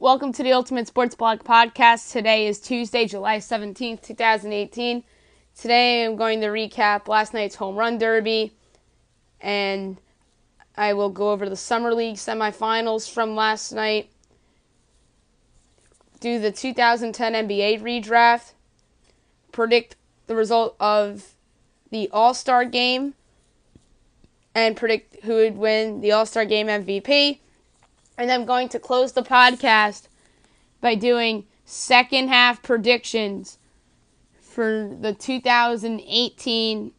Welcome to the Ultimate Sports Blog Podcast. Today is Tuesday, July 17th, 2018. Today I'm going to recap last night's Home Run Derby, and I will go over the Summer League semifinals from last night, do the 2010 NBA redraft, predict the result of the All-Star Game, and predict who would win the All-Star Game MVP. And I'm going to close the podcast by doing second half predictions for the 2018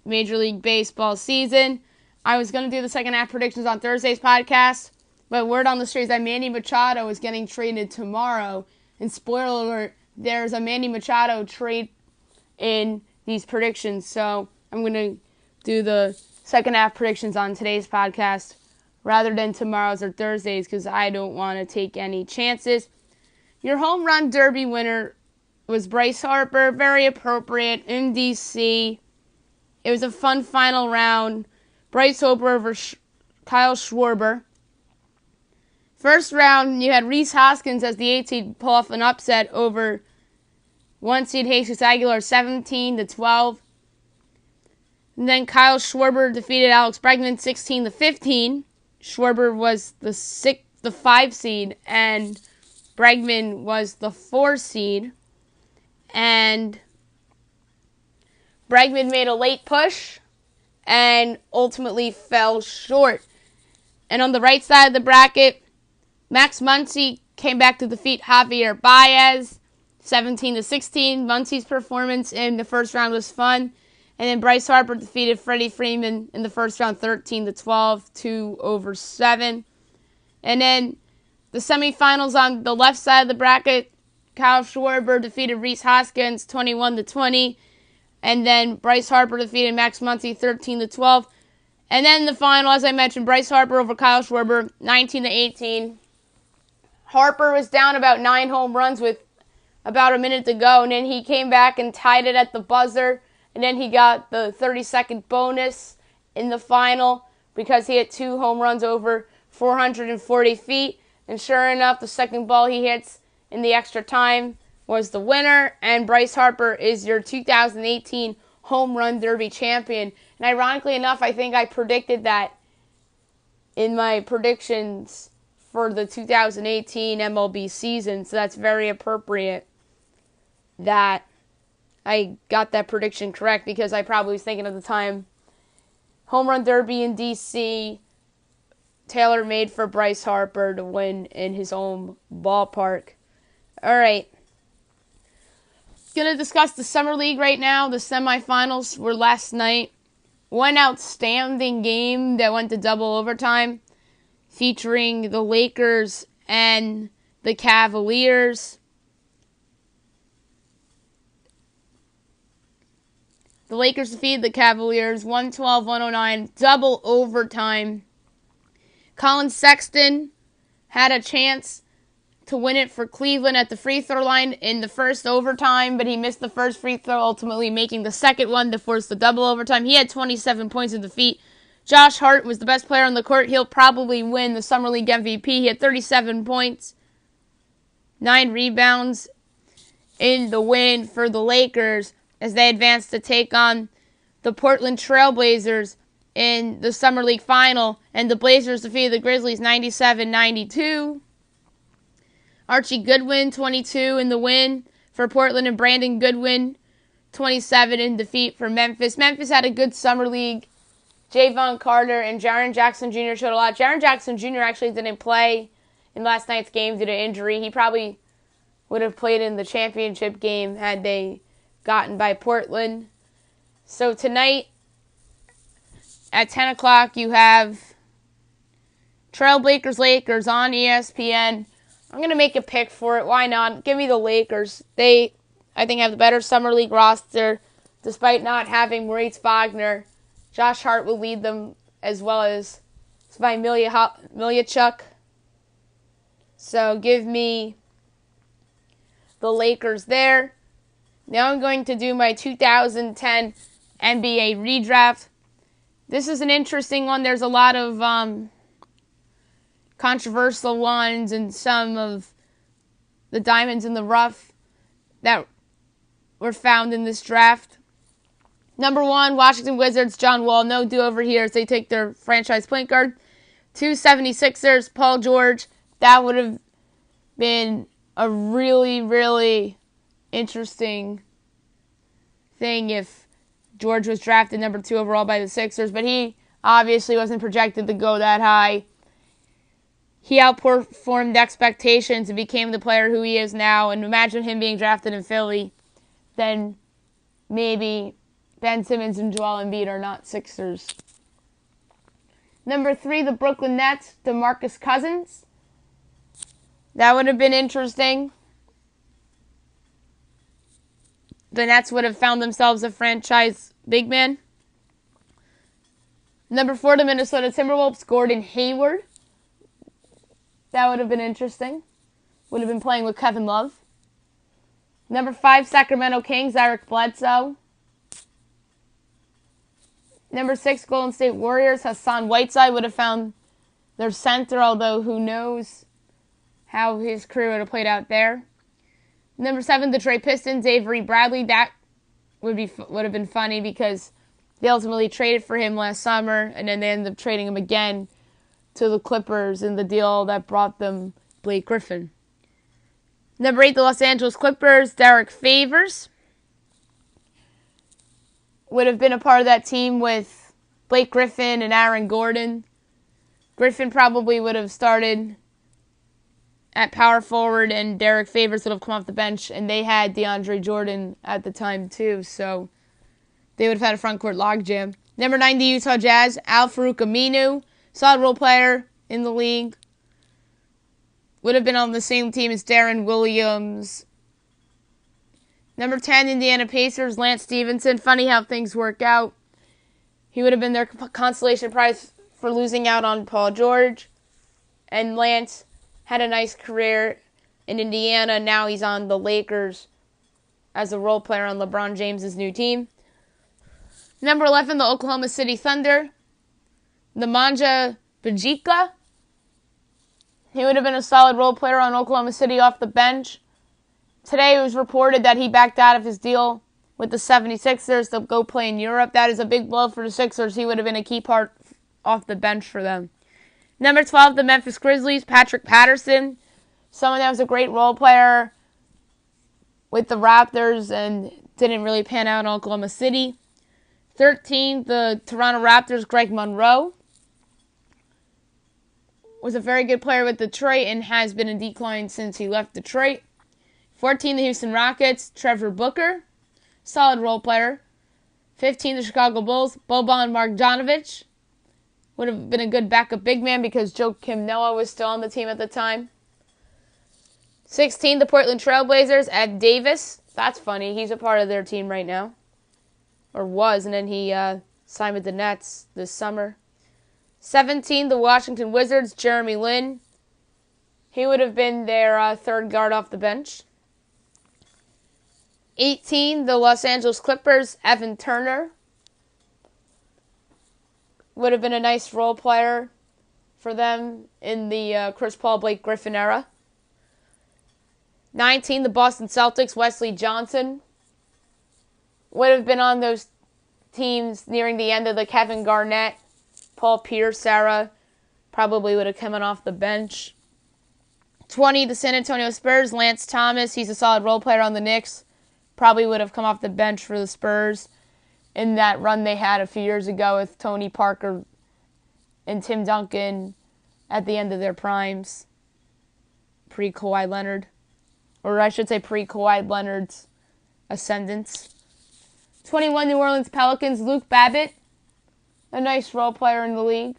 Major League Baseball season. I was going to do the second half predictions on Thursday's podcast, but word on the street is that Manny Machado is getting traded tomorrow. And spoiler alert, there's a Manny Machado trade in these predictions. So I'm going to do the second half predictions on today's podcast rather than tomorrow's or Thursday's, because I don't want to take any chances. Your Home Run Derby winner was Bryce Harper, very appropriate, in D.C. It was a fun final round. Bryce Harper over Kyle Schwarber. First round, you had Rhys Hoskins as the 8 seed pull off an upset over 1 seed Jesus Aguilar 17-12. And then Kyle Schwarber defeated Alex Bregman 16-15. Schwarber was the 5 seed, and Bregman was the 4 seed. And Bregman made a late push and ultimately fell short. And on the right side of the bracket, Max Muncy came back to defeat Javier Baez 17-16. Muncy's performance in the first round was fun. And then Bryce Harper defeated Freddie Freeman in the first round 13-12, 2/7. And then the semifinals on the left side of the bracket, Kyle Schwarber defeated Rhys Hoskins 21-20. And then Bryce Harper defeated Max Muncy 13-12. And then the final, as I mentioned, Bryce Harper over Kyle Schwarber 19-18. Harper was down about 9 home runs with about a minute to go. And then he came back and tied it at the buzzer. And then he got the 30-second bonus in the final because he had 2 home runs over 440 feet. And sure enough, the second ball he hits in the extra time was the winner. And Bryce Harper is your 2018 Home Run Derby champion. And ironically enough, I think I predicted that in my predictions for the 2018 MLB season. So that's very appropriate that I got that prediction correct, because I probably was thinking at the time, Home Run Derby in D.C., tailor-made for Bryce Harper to win in his own ballpark. All right. Going to discuss the Summer League right now. The semifinals were last night. One outstanding game that went to double overtime, featuring the Lakers and the Cavaliers. The Lakers defeated the Cavaliers 112-109, double overtime. Colin Sexton had a chance to win it for Cleveland at the free throw line in the first overtime, but he missed the first free throw, ultimately making the second one to force the double overtime. He had 27 points in defeat. Josh Hart was the best player on the court. He'll probably win the Summer League MVP. He had 37 points, 9 rebounds in the win for the Lakers as they advanced to take on the Portland Trailblazers in the Summer League Final. And the Blazers defeated the Grizzlies 97-92. Archie Goodwin, 22 in the win for Portland, and Brandon Goodwin, 27 in defeat for Memphis. Memphis had a good Summer League. Javon Carter and Jaren Jackson Jr. showed a lot. Jaren Jackson Jr. actually didn't play in last night's game due to injury. He probably would have played in the championship game had they gotten by Portland. So tonight at 10 o'clock you have Trailblazers Lakers on ESPN. I'm going to make a pick for it. Why not? Give me the Lakers. They, I think, have the better Summer League roster despite not having Moritz Wagner. Josh Hart will lead them, as well as Svi Miljachuk. So give me the Lakers there. Now I'm going to do my 2010 NBA redraft. This is an interesting one. There's a lot of controversial ones and some of the diamonds in the rough that were found in this draft. Number 1, Washington Wizards, John Wall. No do-over here as they take their franchise point guard. 2, 76ers, Paul George. That would have been a really, really interesting thing if George was drafted number 2 overall by the Sixers, but he obviously wasn't projected to go that high. He outperformed expectations and became the player who he is now, and imagine him being drafted in Philly, then maybe Ben Simmons and Joel Embiid are not Sixers. Number 3, the Brooklyn Nets, DeMarcus Cousins. That would have been interesting. The Nets would have found themselves a franchise big man. Number 4, the Minnesota Timberwolves, Gordon Hayward. That would have been interesting. Would have been playing with Kevin Love. Number 5, Sacramento Kings, Eric Bledsoe. Number 6, Golden State Warriors, Hassan Whiteside would have found their center, although who knows how his career would have played out there. Number 7, Detroit Pistons, Avery Bradley. That would have been funny because they ultimately traded for him last summer, and then they ended up trading him again to the Clippers in the deal that brought them Blake Griffin. Number 8, the Los Angeles Clippers, Derek Favors. Would have been a part of that team with Blake Griffin and Aaron Gordon. Griffin probably would have started at power forward, and Derek Favors would have come off the bench, and they had DeAndre Jordan at the time too, so they would have had a front court logjam. Number 9, the Utah Jazz, Al-Farouq Aminu, solid role player in the league. Would have been on the same team as Darren Williams. Number 10, Indiana Pacers, Lance Stevenson. Funny how things work out. He would have been their consolation prize for losing out on Paul George, and Lance had a nice career in Indiana. Now he's on the Lakers as a role player on LeBron James' new team. Number 11, the Oklahoma City Thunder, Nemanja Bjelica. He would have been a solid role player on Oklahoma City off the bench. Today it was reported that he backed out of his deal with the 76ers to go play in Europe. That is a big blow for the Sixers. He would have been a key part off the bench for them. Number 12, the Memphis Grizzlies, Patrick Patterson. Someone that was a great role player with the Raptors and didn't really pan out in Oklahoma City. 13, the Toronto Raptors, Greg Monroe. Was a very good player with Detroit and has been in decline since he left Detroit. 14, the Houston Rockets, Trevor Booker. Solid role player. 15, the Chicago Bulls, Boban Marjanovic. Would have been a good backup big man because Joakim Noah was still on the team at the time. 16, the Portland Trailblazers, Ed Davis. That's funny. He's a part of their team right now. Or was, and then he signed with the Nets this summer. 17, the Washington Wizards, Jeremy Lin. He would have been their third guard off the bench. 18, the Los Angeles Clippers, Evan Turner. Would have been a nice role player for them in the Chris Paul, Blake Griffin era. 19, the Boston Celtics, Wesley Johnson. Would have been on those teams nearing the end of the Kevin Garnett, Paul Pierce era. Probably would have come in off the bench. 20, the San Antonio Spurs, Lance Thomas. He's a solid role player on the Knicks. Probably would have come off the bench for the Spurs in that run they had a few years ago with Tony Parker and Tim Duncan at the end of their primes. Pre-Kawhi Leonard. Or I should say pre-Kawhi Leonard's ascendance. 21, New Orleans Pelicans, Luke Babbitt. A nice role player in the league.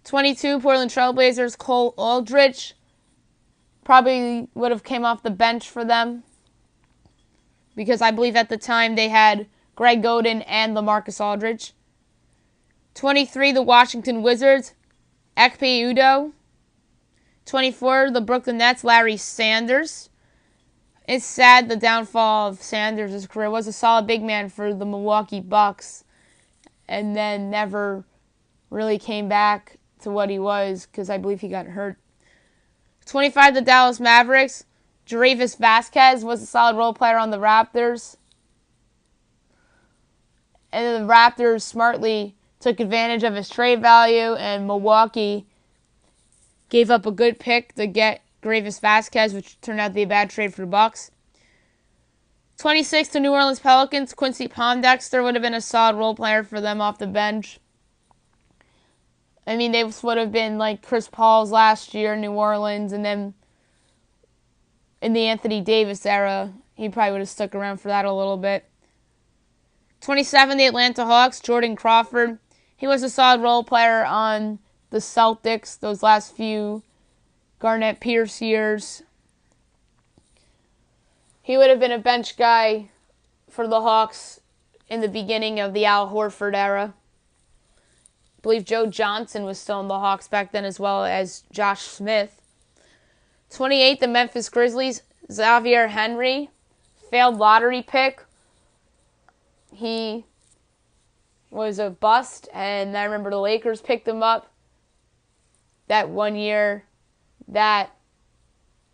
22, Portland Trailblazers, Cole Aldrich. Probably would have came off the bench for them, because I believe at the time they had Greg Oden and LaMarcus Aldridge. 23, the Washington Wizards, Ekpe Udoh. 24, the Brooklyn Nets, Larry Sanders. It's sad the downfall of Sanders' career. Was a solid big man for the Milwaukee Bucks and then never really came back to what he was because I believe he got hurt. 25, the Dallas Mavericks. Jarvis Vasquez was a solid role player on the Raptors. And the Raptors smartly took advantage of his trade value, and Milwaukee gave up a good pick to get Jarvis Vasquez, which turned out to be a bad trade for the Bucks. 26, the New Orleans Pelicans. Quincy Pondexter would have been a solid role player for them off the bench. I mean, they would have been like Chris Paul's last year in New Orleans, and then in the Anthony Davis era, he probably would have stuck around for that a little bit. 27, the Atlanta Hawks. Jordan Crawford. He was a solid role player on the Celtics those last few Garnett Pierce years. He would have been a bench guy for the Hawks in the beginning of the Al Horford era. I believe Joe Johnson was still in the Hawks back then, as well as Josh Smith. 28, the Memphis Grizzlies. Xavier Henry, failed lottery pick. He was a bust, and I remember the Lakers picked him up that one year that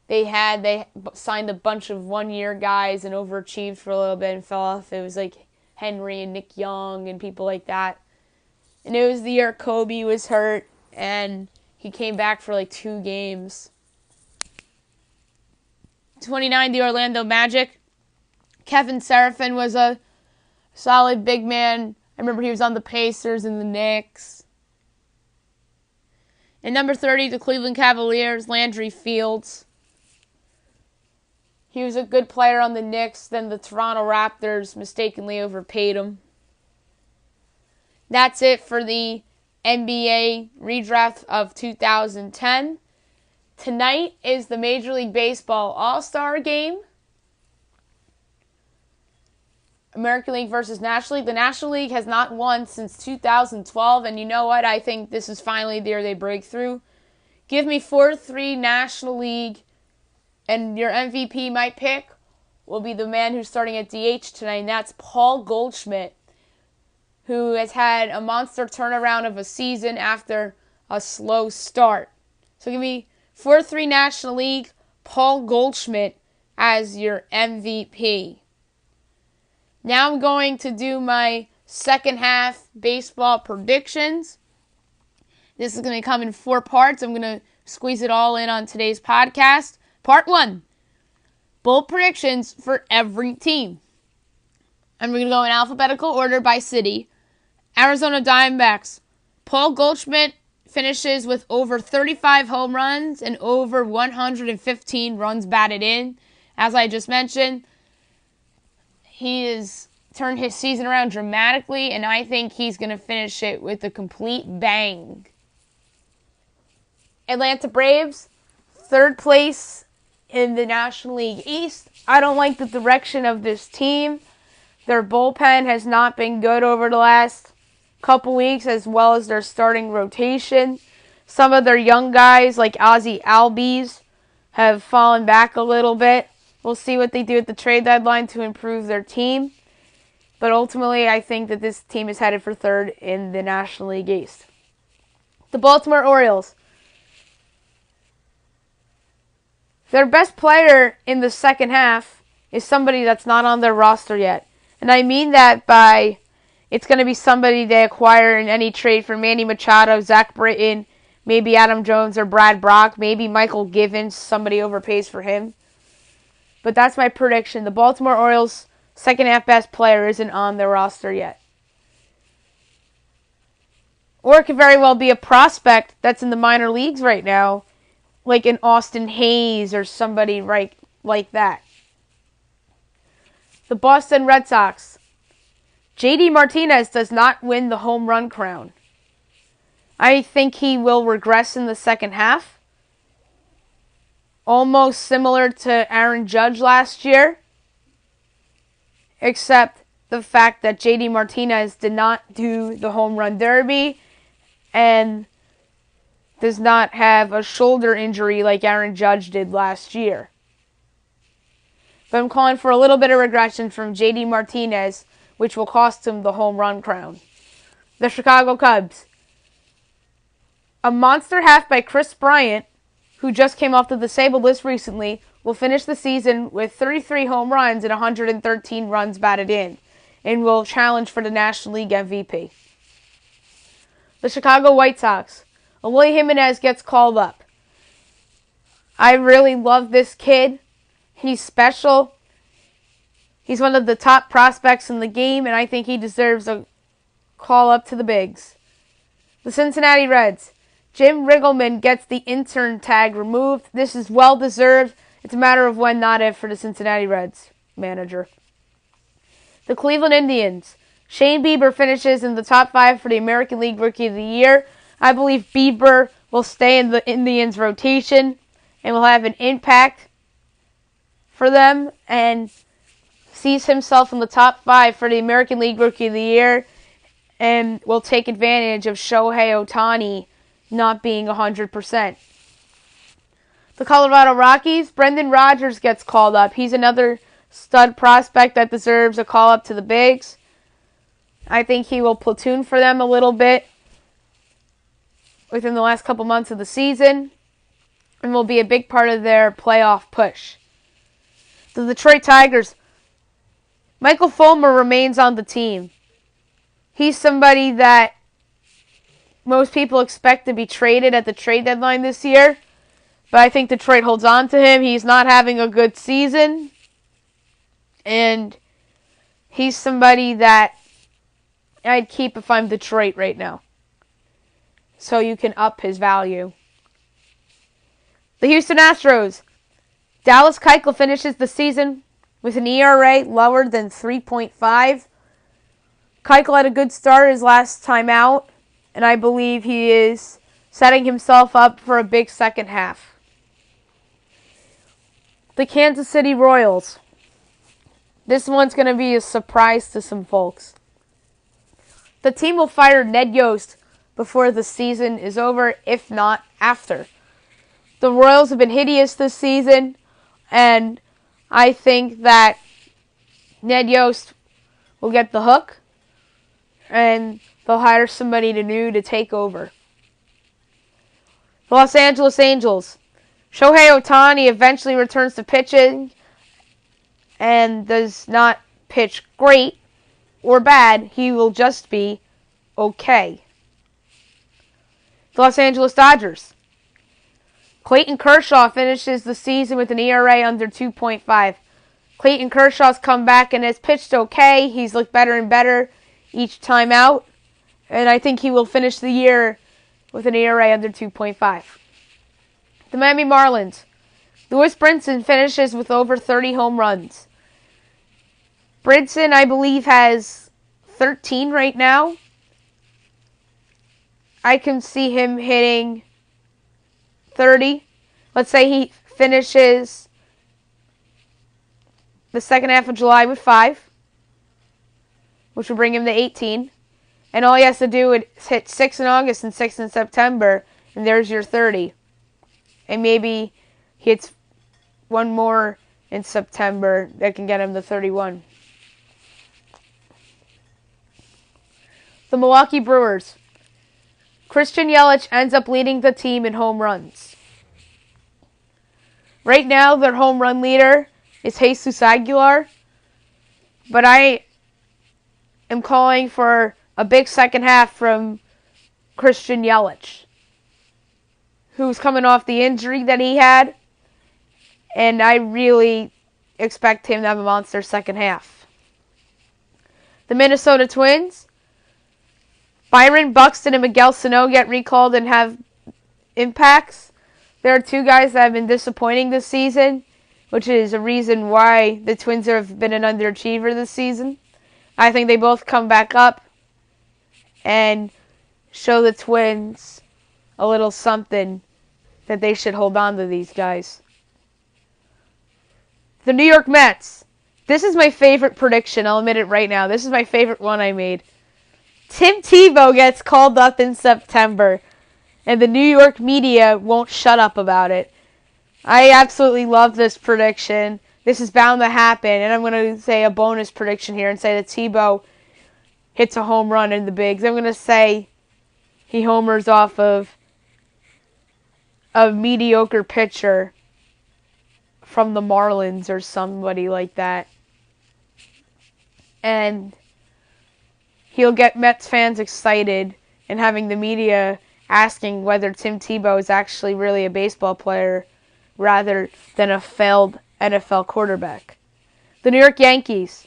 they signed a bunch of one-year guys and overachieved for a little bit and fell off. It was like Henry and Nick Young and people like that. And it was the year Kobe was hurt, and he came back for like 2 games. 29, the Orlando Magic. Kevin Seraphin was a solid big man. I remember he was on the Pacers and the Knicks. And number 30, the Cleveland Cavaliers. Landry Fields. He was a good player on the Knicks. Then the Toronto Raptors mistakenly overpaid him. That's it for the NBA redraft of 2010. Tonight is the Major League Baseball All-Star Game. American League versus National League. The National League has not won since 2012, and you know what? I think this is finally the year they break through. Give me 4-3 National League, and your MVP, my pick, will be the man who's starting at DH tonight, and that's Paul Goldschmidt, who has had a monster turnaround of a season after a slow start. So give me 4-3 National League, Paul Goldschmidt as your MVP. Now I'm going to do my second half baseball predictions. This is going to come in 4 parts. I'm going to squeeze it all in on today's podcast. Part 1, bold predictions for every team. I'm going to go in alphabetical order by city. Arizona Diamondbacks. Paul Goldschmidt finishes with over 35 home runs and over 115 runs batted in. As I just mentioned, he has turned his season around dramatically, and I think he's going to finish it with a complete bang. Atlanta Braves, 3rd place in the National League East. I don't like the direction of this team. Their bullpen has not been good over the last couple weeks, as well as their starting rotation. Some of their young guys, like Ozzie Albies, have fallen back a little bit. We'll see what they do at the trade deadline to improve their team. But ultimately, I think that this team is headed for 3rd in the National League East. The Baltimore Orioles. Their best player in the second half is somebody that's not on their roster yet. And I mean that by it's going to be somebody they acquire in any trade for Manny Machado, Zach Britton, maybe Adam Jones or Brad Brock, maybe Michael Givens, somebody overpays for him. But that's my prediction. The Baltimore Orioles' second half best player isn't on their roster yet. Or it could very well be a prospect that's in the minor leagues right now, like an Austin Hayes or somebody right like that. The Boston Red Sox. J.D. Martinez does not win the home run crown. I think he will regress in the second half. Almost similar to Aaron Judge last year, except the fact that J.D. Martinez did not do the home run derby and does not have a shoulder injury like Aaron Judge did last year. But I'm calling for a little bit of regression from J.D. Martinez, which will cost him the home run crown. The Chicago Cubs. A monster half by Chris Bryant, who just came off the disabled list recently, will finish the season with 33 home runs and 113 runs batted in, and will challenge for the National League MVP. The Chicago White Sox. Eloy Jimenez gets called up. I really love this kid. He's special. He's one of the top prospects in the game, and I think he deserves a call up to the bigs. The Cincinnati Reds. Jim Riggleman gets the intern tag removed. This is well deserved. It's a matter of when, not if, for the Cincinnati Reds manager. The Cleveland Indians. Shane Bieber finishes in the top 5 for the American League Rookie of the Year. I believe Bieber will stay in the Indians' rotation and will have an impact for them and sees himself in the top 5 for the American League Rookie of the Year and will take advantage of Shohei Ohtani not being 100%. The Colorado Rockies, Brendan Rodgers gets called up. He's another stud prospect that deserves a call up to the bigs. I think he will platoon for them a little bit within the last couple months of the season and will be a big part of their playoff push. The Detroit Tigers, Michael Fulmer remains on the team. He's somebody that most people expect to be traded at the trade deadline this year, but I think Detroit holds on to him. He's not having a good season, and he's somebody that I'd keep if I'm Detroit right now, so you can up his value. The Houston Astros. Dallas Keuchel finishes the season with an ERA lower than 3.5. Keuchel had a good start his last time out, and I believe he is setting himself up for a big second half. The Kansas City Royals. This one's going to be a surprise to some folks. The team will fire Ned Yost before the season is over, if not after. The Royals have been hideous this season, and I think that Ned Yost will get the hook, and they'll hire somebody new to take over. The Los Angeles Angels. Shohei Ohtani eventually returns to pitching and does not pitch great or bad. He will just be okay. The Los Angeles Dodgers. Clayton Kershaw finishes the season with an ERA under 2.5. Clayton Kershaw's come back and has pitched okay. He's looked better and better each time out. And I think he will finish the year with an ERA under 2.5. The Miami Marlins. Lewis Brinson finishes with over 30 home runs. Brinson, I believe, has 13 right now. I can see him hitting 30. Let's say he finishes the second half of July with 5, which will bring him to 18. And all he has to do is hit 6 in August and 6 in September, and there's your 30. And maybe he hits one more in September that can get him to 31. The Milwaukee Brewers. Christian Yelich ends up leading the team in home runs. Right now, their home run leader is Jesus Aguilar, but I am calling for a big second half from Christian Yelich, who's coming off the injury that he had, and I really expect him to have a monster second half. The Minnesota Twins. Byron Buxton and Miguel Sano get recalled and have impacts. There are two guys that have been disappointing this season, which is a reason why the Twins have been an underachiever this season. I think they both come back up and show the Twins a little something that they should hold on to these guys. The New York Mets. This is my favorite prediction. I'll admit it right now. This is my favorite one I made. Tim Tebow gets called up in September, and the New York media won't shut up about it. I absolutely love this prediction. This is bound to happen, and I'm going to say a bonus prediction here and say that Tebow hits a home run in the bigs. I'm going to say he homers off of a mediocre pitcher from the Marlins or somebody like that. And he'll get Mets fans excited and having the media asking whether Tim Tebow is actually really a baseball player rather than a failed NFL quarterback. The New York Yankees.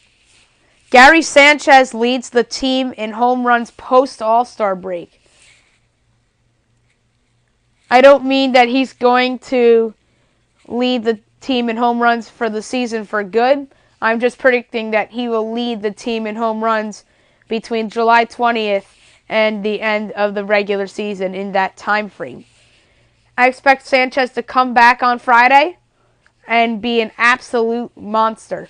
Gary Sanchez leads the team in home runs post-All-Star break. I don't mean that he's going to lead the team in home runs for the season for good. I'm just predicting that he will lead the team in home runs between July 20th and the end of the regular season in that time frame. I expect Sanchez to come back on Friday and be an absolute monster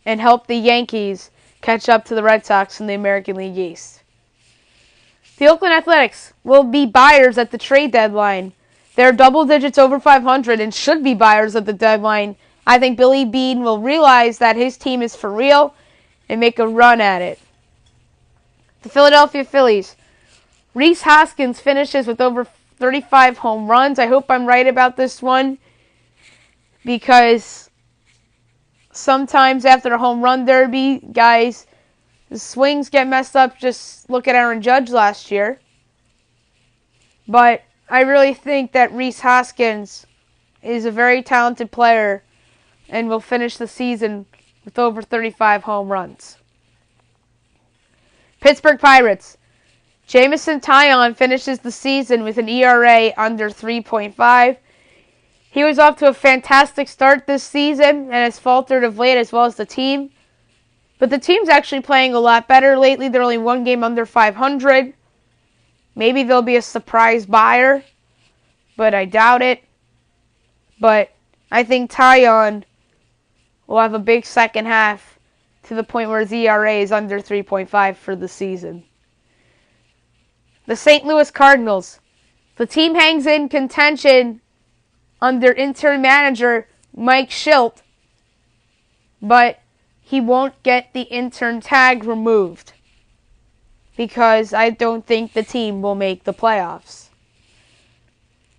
and help the Yankees catch up to the Red Sox in the American League East. The Oakland Athletics will be buyers at the trade deadline. They're double digits over 500 and should be buyers at the deadline. I think Billy Beane will realize that his team is for real and make a run at it. The Philadelphia Phillies. Rhys Hoskins finishes with over 35 home runs. I hope I'm right about this one because sometimes after a home run derby, guys, the swings get messed up. Just look at Aaron Judge last year. But I really think that Rhys Hoskins is a very talented player and will finish the season with over 35 home runs. Pittsburgh Pirates. Jameson Taillon finishes the season with an ERA under 3.5. He was off to a fantastic start this season and has faltered of late as well as the team. But the team's actually playing a lot better lately. They're only one game under 500. Maybe they'll be a surprise buyer, but I doubt it. But I think Taillon will have a big second half to the point where his ERA is under 3.5 for the season. The St. Louis Cardinals. The team hangs in contention under interim manager Mike Shildt, but he won't get the intern tag removed because I don't think the team will make the playoffs.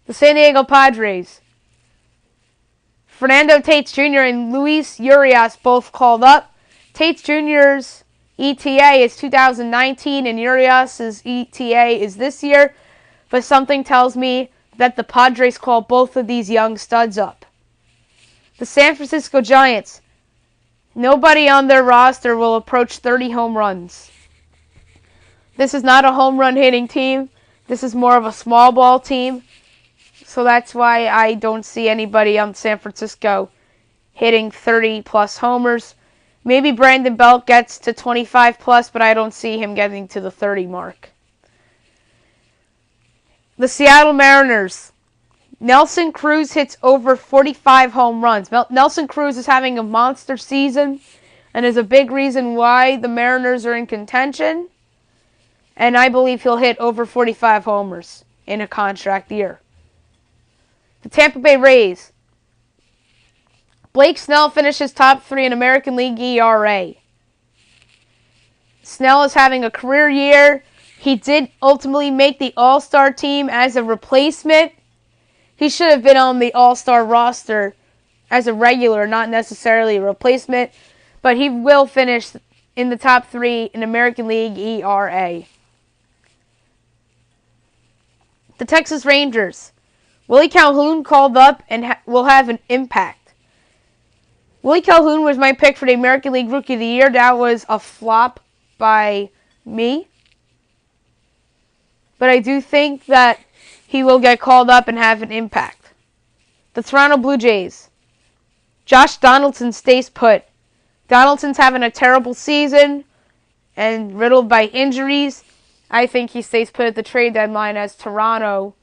The San Diego Padres. Fernando Tatis Jr. and Luis Urias both called up. Tatis Jr.'s ETA is 2019 and Urias' ETA is this year, but something tells me that the Padres call both of these young studs up. The San Francisco Giants. Nobody on their roster will approach 30 home runs. This is not a home run hitting team. This is more of a small ball team. So that's why I don't see anybody on San Francisco hitting 30 plus homers. Maybe Brandon Belt gets to 25 plus, but I don't see him getting to the 30 mark. The Seattle Mariners. Nelson Cruz hits over 45 home runs. Nelson Cruz is having a monster season and is a big reason why the Mariners are in contention. And I believe he'll hit over 45 homers in a contract year. The Tampa Bay Rays. Blake Snell finishes top 3 in American League ERA. Snell is having a career year. He did ultimately make the All-Star team as a replacement. He should have been on the All-Star roster as a regular, not necessarily a replacement. But he will finish in the top 3 in American League ERA. The Texas Rangers. Willie Calhoun called up and will have an impact. Willie Calhoun was my pick for the American League Rookie of the Year. That was a flop by me. But I do think that he will get called up and have an impact. The Toronto Blue Jays. Josh Donaldson stays put. Donaldson's having a terrible season and riddled by injuries. I think he stays put at the trade deadline as Toronto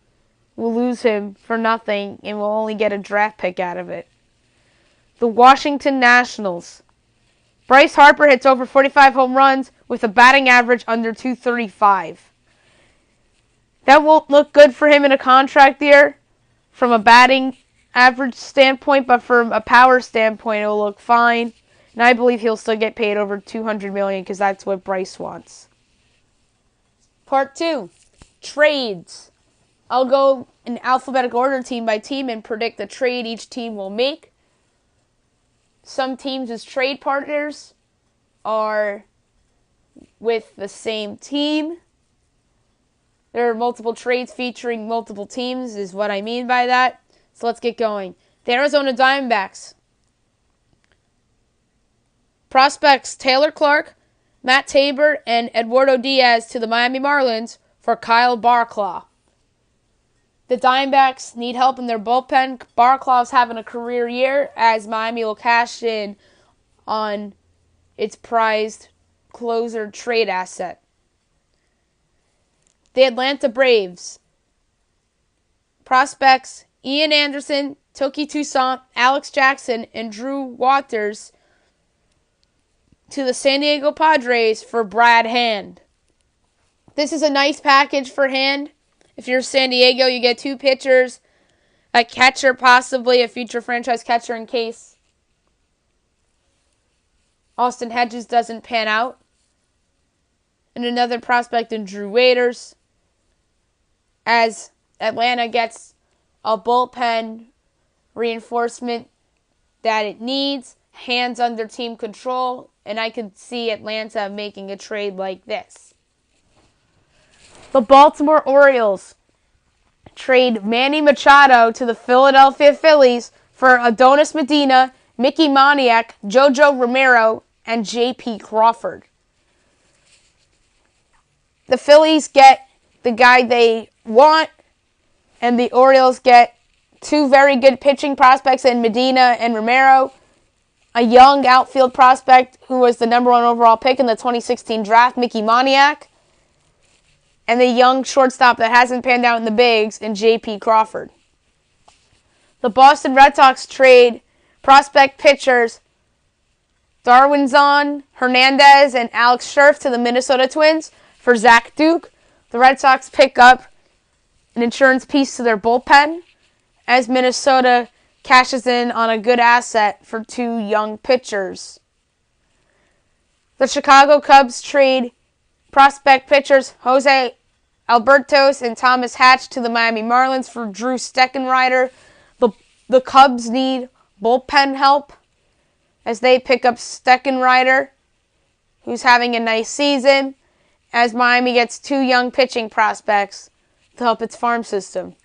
will lose him for nothing and will only get a draft pick out of it. The Washington Nationals. Bryce Harper hits over 45 home runs with a batting average under 235. That won't look good for him in a contract year from a batting average standpoint, but from a power standpoint, it will look fine. And I believe he'll still get paid over $200 million because that's what Bryce wants. Part 2. Trades. I'll go in alphabetical order team by team and predict the trade each team will make. Some teams' trade partners are with the same team. There are multiple trades featuring multiple teams is what I mean by that. So let's get going. The Arizona Diamondbacks. Prospects Taylor Clark, Matt Tabor, and Eduardo Diaz to the Miami Marlins for Kyle Barklaw. The Diamondbacks need help in their bullpen. Barklaw's having a career year as Miami will cash in on its prized closer trade asset. The Atlanta Braves. Prospects Ian Anderson, Toki Toussaint, Alex Jackson, and Drew Waters to the San Diego Padres for Brad Hand. This is a nice package for Hand. If you're San Diego, you get 2 pitchers, a catcher, possibly a future franchise catcher in case Austin Hedges doesn't pan out, and another prospect in Drew Waters, as Atlanta gets a bullpen reinforcement that it needs, hands under team control, and I could see Atlanta making a trade like this. The Baltimore Orioles trade Manny Machado to the Philadelphia Phillies for Adonis Medina, Mickey Moniak, Jojo Romero, and J.P. Crawford. The Phillies get the guy they want, and the Orioles get 2 very good pitching prospects in Medina and Romero, a young outfield prospect who was the number 1 overall pick in the 2016 draft, Mickey Moniak, and the young shortstop that hasn't panned out in the bigs in J.P. Crawford. The Boston Red Sox trade prospect pitchers Darwin Zahn, Hernandez, and Alex Scherff to the Minnesota Twins for Zach Duke. The Red Sox pick up an insurance piece to their bullpen as Minnesota cashes in on a good asset for 2 young pitchers. The Chicago Cubs trade prospect pitchers Jose Albertos and Thomas Hatch to the Miami Marlins for Drew Steckenrider. The Cubs need bullpen help as they pick up Steckenrider, who's having a nice season, as Miami gets 2 young pitching prospects to help its farm system.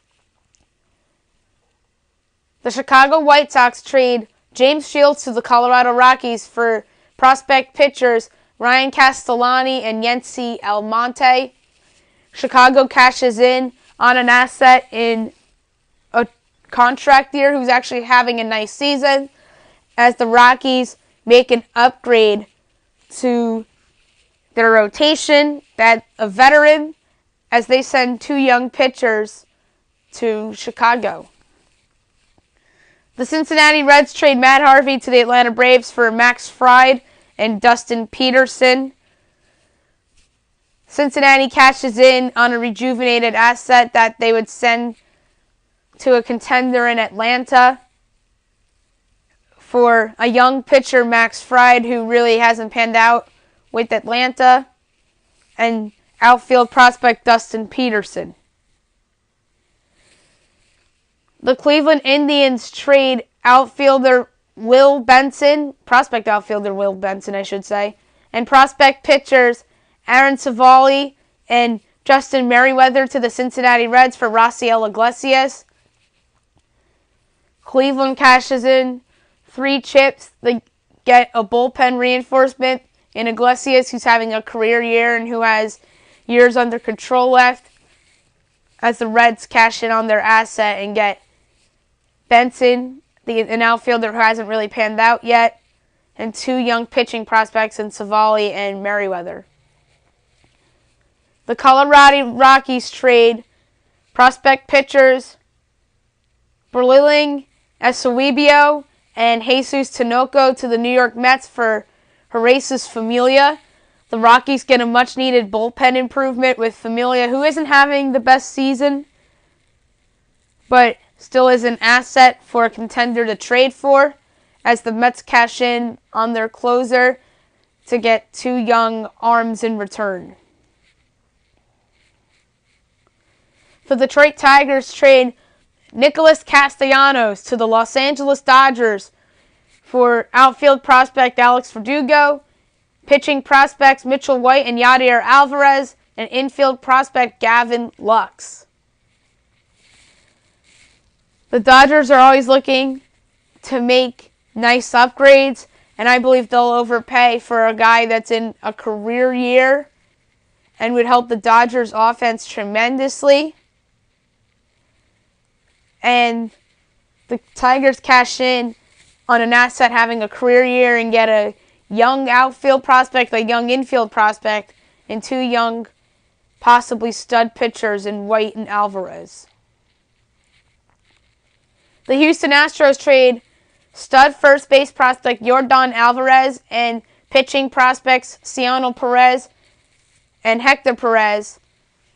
The Chicago White Sox trade James Shields to the Colorado Rockies for prospect pitchers Ryan Castellani and Yency Almonte. Chicago cashes in on an asset in a contract year who's actually having a nice season, as the Rockies make an upgrade to their rotation, that a veteran, as they send 2 young pitchers to Chicago. The Cincinnati Reds trade Matt Harvey to the Atlanta Braves for Max Fried and Dustin Peterson. Cincinnati cashes in on a rejuvenated asset that they would send to a contender in Atlanta for a young pitcher, Max Fried, who really hasn't panned out with Atlanta, and outfield prospect Dustin Peterson. The Cleveland Indians trade outfielder Will Benson, prospect outfielder Will Benson, I should say, and prospect pitchers Aaron Savali and Justin Merriweather to the Cincinnati Reds for Raciel Iglesias. Cleveland cashes in 3 chips. They get a bullpen reinforcement in Iglesias, who's having a career year and who has years under control left, as the Reds cash in on their asset and get Benson, an outfielder who hasn't really panned out yet, and 2 young pitching prospects in Savali and Merriweather. The Colorado Rockies trade prospect pitchers Berliling Eusebio and Jesus Tinoco to the New York Mets for Heraces Familia. The Rockies get a much-needed bullpen improvement with Familia, who isn't having the best season, but still is an asset for a contender to trade for, as the Mets cash in on their closer to get 2 young arms in return. The Detroit Tigers trade Nicholas Castellanos to the Los Angeles Dodgers for outfield prospect Alex Verdugo, pitching prospects Mitchell White and Yadier Alvarez, and infield prospect Gavin Lux. The Dodgers are always looking to make nice upgrades, and I believe they'll overpay for a guy that's in a career year and would help the Dodgers offense tremendously. And the Tigers cash in on an asset having a career year and get a young outfield prospect, a young infield prospect, and two young, possibly stud pitchers in White and Alvarez. The Houston Astros trade stud first base prospect Yordan Alvarez and pitching prospects Ciano Perez and Hector Perez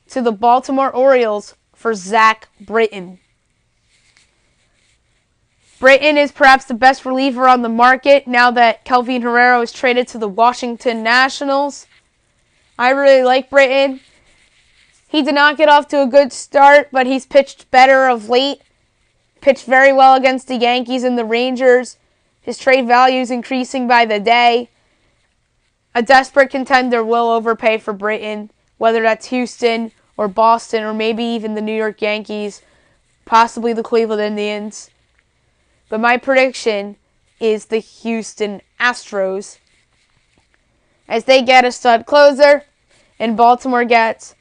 to the Baltimore Orioles for Zach Britton. Britton is perhaps the best reliever on the market now that Kelvin Herrera was traded to the Washington Nationals. I really like Britton. He did not get off to a good start, but he's pitched better of late. Pitched very well against the Yankees and the Rangers. His trade value is increasing by the day. A desperate contender will overpay for Britton, whether that's Houston or Boston or maybe even the New York Yankees, possibly the Cleveland Indians. But my prediction is the Houston Astros, as they get a stud closer and Baltimore gets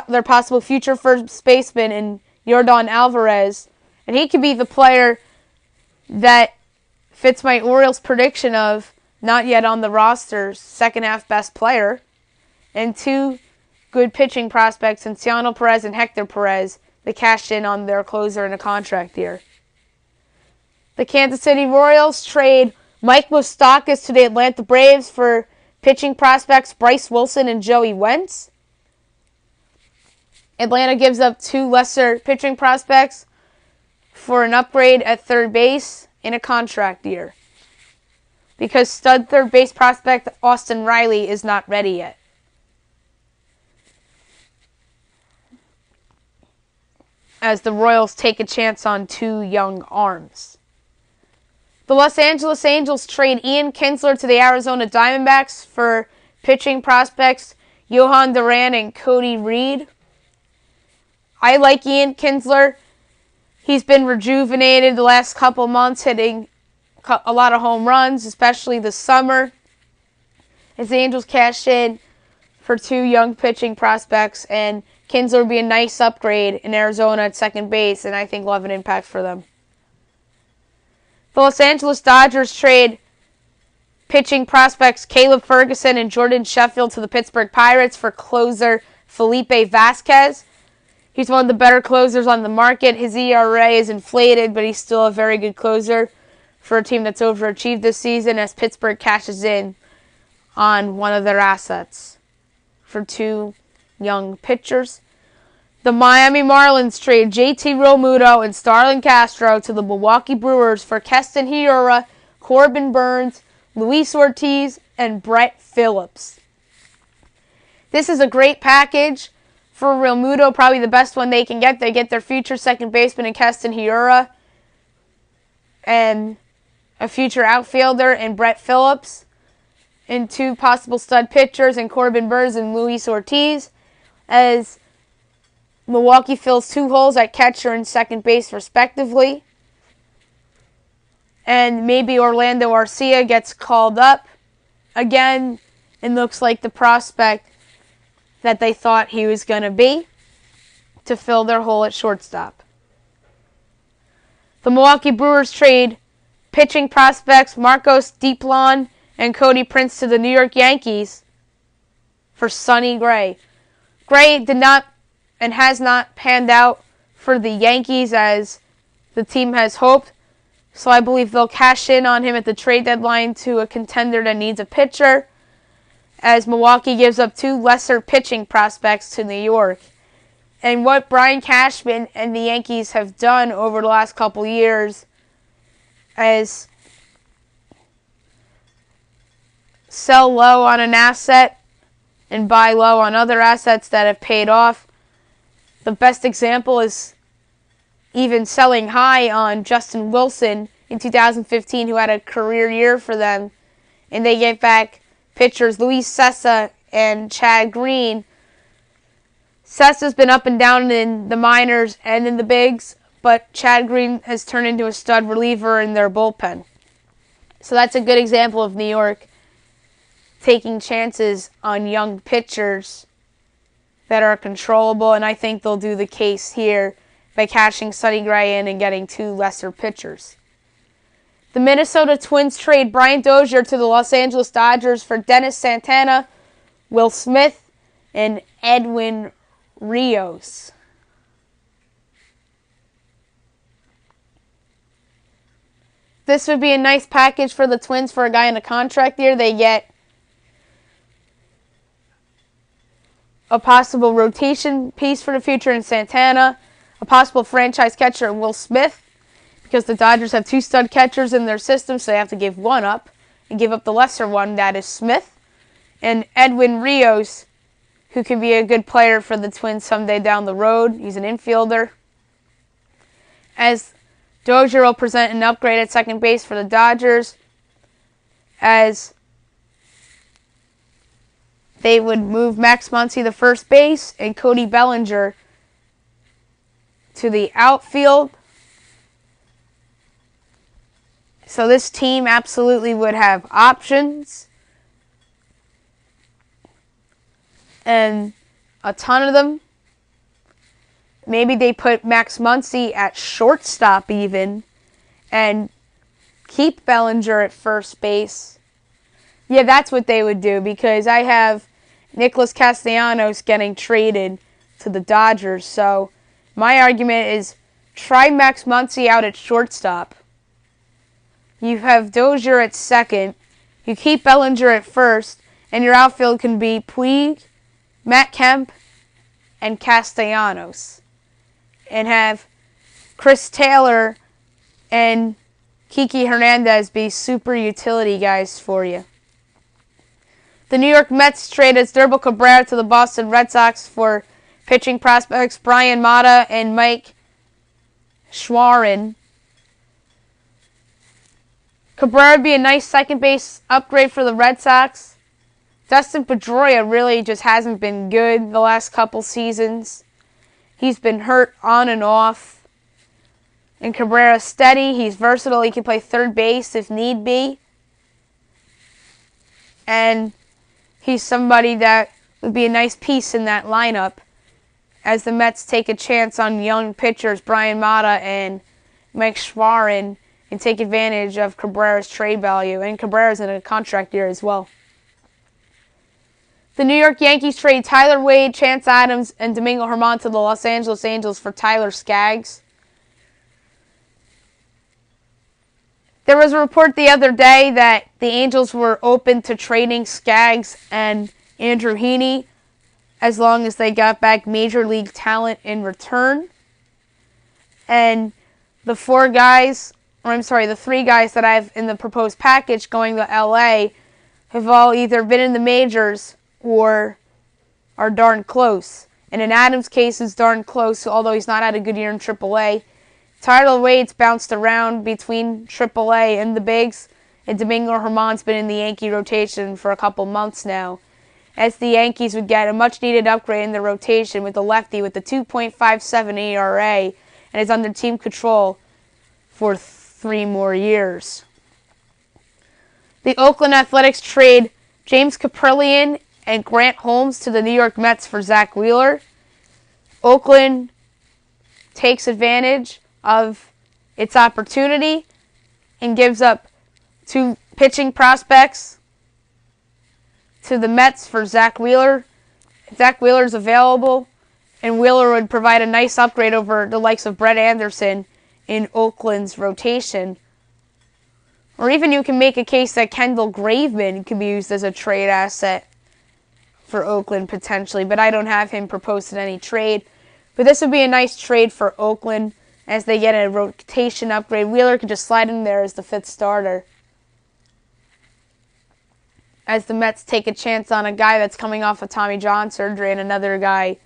their possible future first baseman in Yordan Alvarez. And he could be the player that fits my Orioles prediction of not yet on the roster, second half best player. And two good pitching prospects in Ciano Perez and Hector Perez that cashed in on their closer in a contract year. The Kansas City Royals trade Mike Moustakas to the Atlanta Braves for pitching prospects Bryce Wilson and Joey Wentz. Atlanta gives up two lesser pitching prospects for an upgrade at third base in a contract year, because stud third base prospect Austin Riley is not ready yet. As the Royals take a chance on two young arms. The Los Angeles Angels trade Ian Kinsler to the Arizona Diamondbacks for pitching prospects Johan Duran and Cody Reed. I like Ian Kinsler. He's been rejuvenated the last couple months, hitting a lot of home runs, especially this summer. As the Angels cash in for two young pitching prospects, and Kinsler will be a nice upgrade in Arizona at second base, and I think will have an impact for them. The Los Angeles Dodgers trade pitching prospects Caleb Ferguson and Jordan Sheffield to the Pittsburgh Pirates for closer Felipe Vasquez. He's one of the better closers on the market. His ERA is inflated, but he's still a very good closer for a team that's overachieved this season, as Pittsburgh cashes in on one of their assets for two young pitchers. The Miami Marlins trade JT Realmuto and Starlin Castro to the Milwaukee Brewers for Keston Hiura, Corbin Burns, Luis Ortiz, and Brett Phillips. This is a great package for Realmuto, probably the best one they can get. They get their future second baseman in Keston Hiura and a future outfielder in Brett Phillips, and two possible stud pitchers in Corbin Burns and Luis Ortiz, as Milwaukee fills two holes at catcher and second base respectively. And maybe Orlando Arcia gets called up again and looks like the prospect that they thought he was going to be to fill their hole at shortstop. The Milwaukee Brewers trade pitching prospects Marcos Diplan and Cody Prince to the New York Yankees for Sonny Gray. Gray did not and has not panned out for the Yankees as the team has hoped, so I believe they'll cash in on him at the trade deadline to a contender that needs a pitcher, as Milwaukee gives up two lesser pitching prospects to New York. And what Brian Cashman and the Yankees have done over the last couple years is sell low on an asset and buy low on other assets that have paid off. The best example is even selling high on Justin Wilson in 2015, who had a career year for them. And they get back pitchers Luis Sessa and Chad Green. Sessa's been up and down in the minors and in the bigs, but Chad Green has turned into a stud reliever in their bullpen. So that's a good example of New York taking chances on young pitchers that are controllable, and I think they'll do the case here by cashing Sonny Gray in and getting two lesser pitchers. The Minnesota Twins trade Brian Dozier to the Los Angeles Dodgers for Dennis Santana, Will Smith, and Edwin Rios. This would be a nice package for the Twins for a guy in a contract year. They get a possible rotation piece for the future in Santana, a possible franchise catcher in Will Smith, because the Dodgers have two stud catchers in their system, so they have to give one up and give up the lesser one, that is Smith, and Edwin Rios, who could be a good player for the Twins someday down the road. He's an infielder. As Dozier will present an upgrade at second base for the Dodgers, as they would move Max Muncy to first base and Cody Bellinger to the outfield. So this team absolutely would have options, and a ton of them. Maybe they put Max Muncy at shortstop even and keep Bellinger at first base. Yeah, that's what they would do, because I have Nicholas Castellanos getting traded to the Dodgers. So my argument is try Max Muncy out at shortstop. You have Dozier at second. You keep Bellinger at first, and your outfield can be Puig, Matt Kemp, and Castellanos. And have Chris Taylor and Kiki Hernandez be super utility guys for you. The New York Mets traded Asdrubal Cabrera to the Boston Red Sox for pitching prospects Brian Mata and Mike Schwarin. Cabrera would be a nice second base upgrade for the Red Sox. Dustin Pedroia really just hasn't been good the last couple seasons. He's been hurt on and off. And Cabrera's steady. He's versatile. He can play third base if need be. And he's somebody that would be a nice piece in that lineup as the Mets take a chance on young pitchers Brian Mata and Mike Schwarin and take advantage of Cabrera's trade value. And Cabrera's in a contract year as well. The New York Yankees trade Tyler Wade, Chance Adams, and Domingo Germán to the Los Angeles Angels for Tyler Skaggs. There was a report the other day that the Angels were open to trading Skaggs and Andrew Heaney as long as they got back major league talent in return. And the three guys that I have in the proposed package going to LA have all either been in the majors or are darn close. And in Adams' case, is darn close, although he's not had a good year in AAA. Tyler Wade's bounced around between AAA and the bigs, and Domingo Germán's been in the Yankee rotation for a couple months now, as the Yankees would get a much-needed upgrade in their rotation with the lefty with the 2.57 ERA and is under team control for 3 more years. The Oakland Athletics trade James Kaprielian and Grant Holmes to the New York Mets for Zach Wheeler. Oakland takes advantage of its opportunity and gives up 2 pitching prospects to the Mets for Zach Wheeler. Zach Wheeler's available, and Wheeler would provide a nice upgrade over the likes of Brett Anderson in Oakland's rotation. Or even you can make a case that Kendall Graveman could be used as a trade asset for Oakland potentially, but I don't have him proposed in any trade. But this would be a nice trade for Oakland as they get a rotation upgrade. Wheeler can just slide in there as the 5th starter, as the Mets take a chance on a guy that's coming off of Tommy John surgery and another guy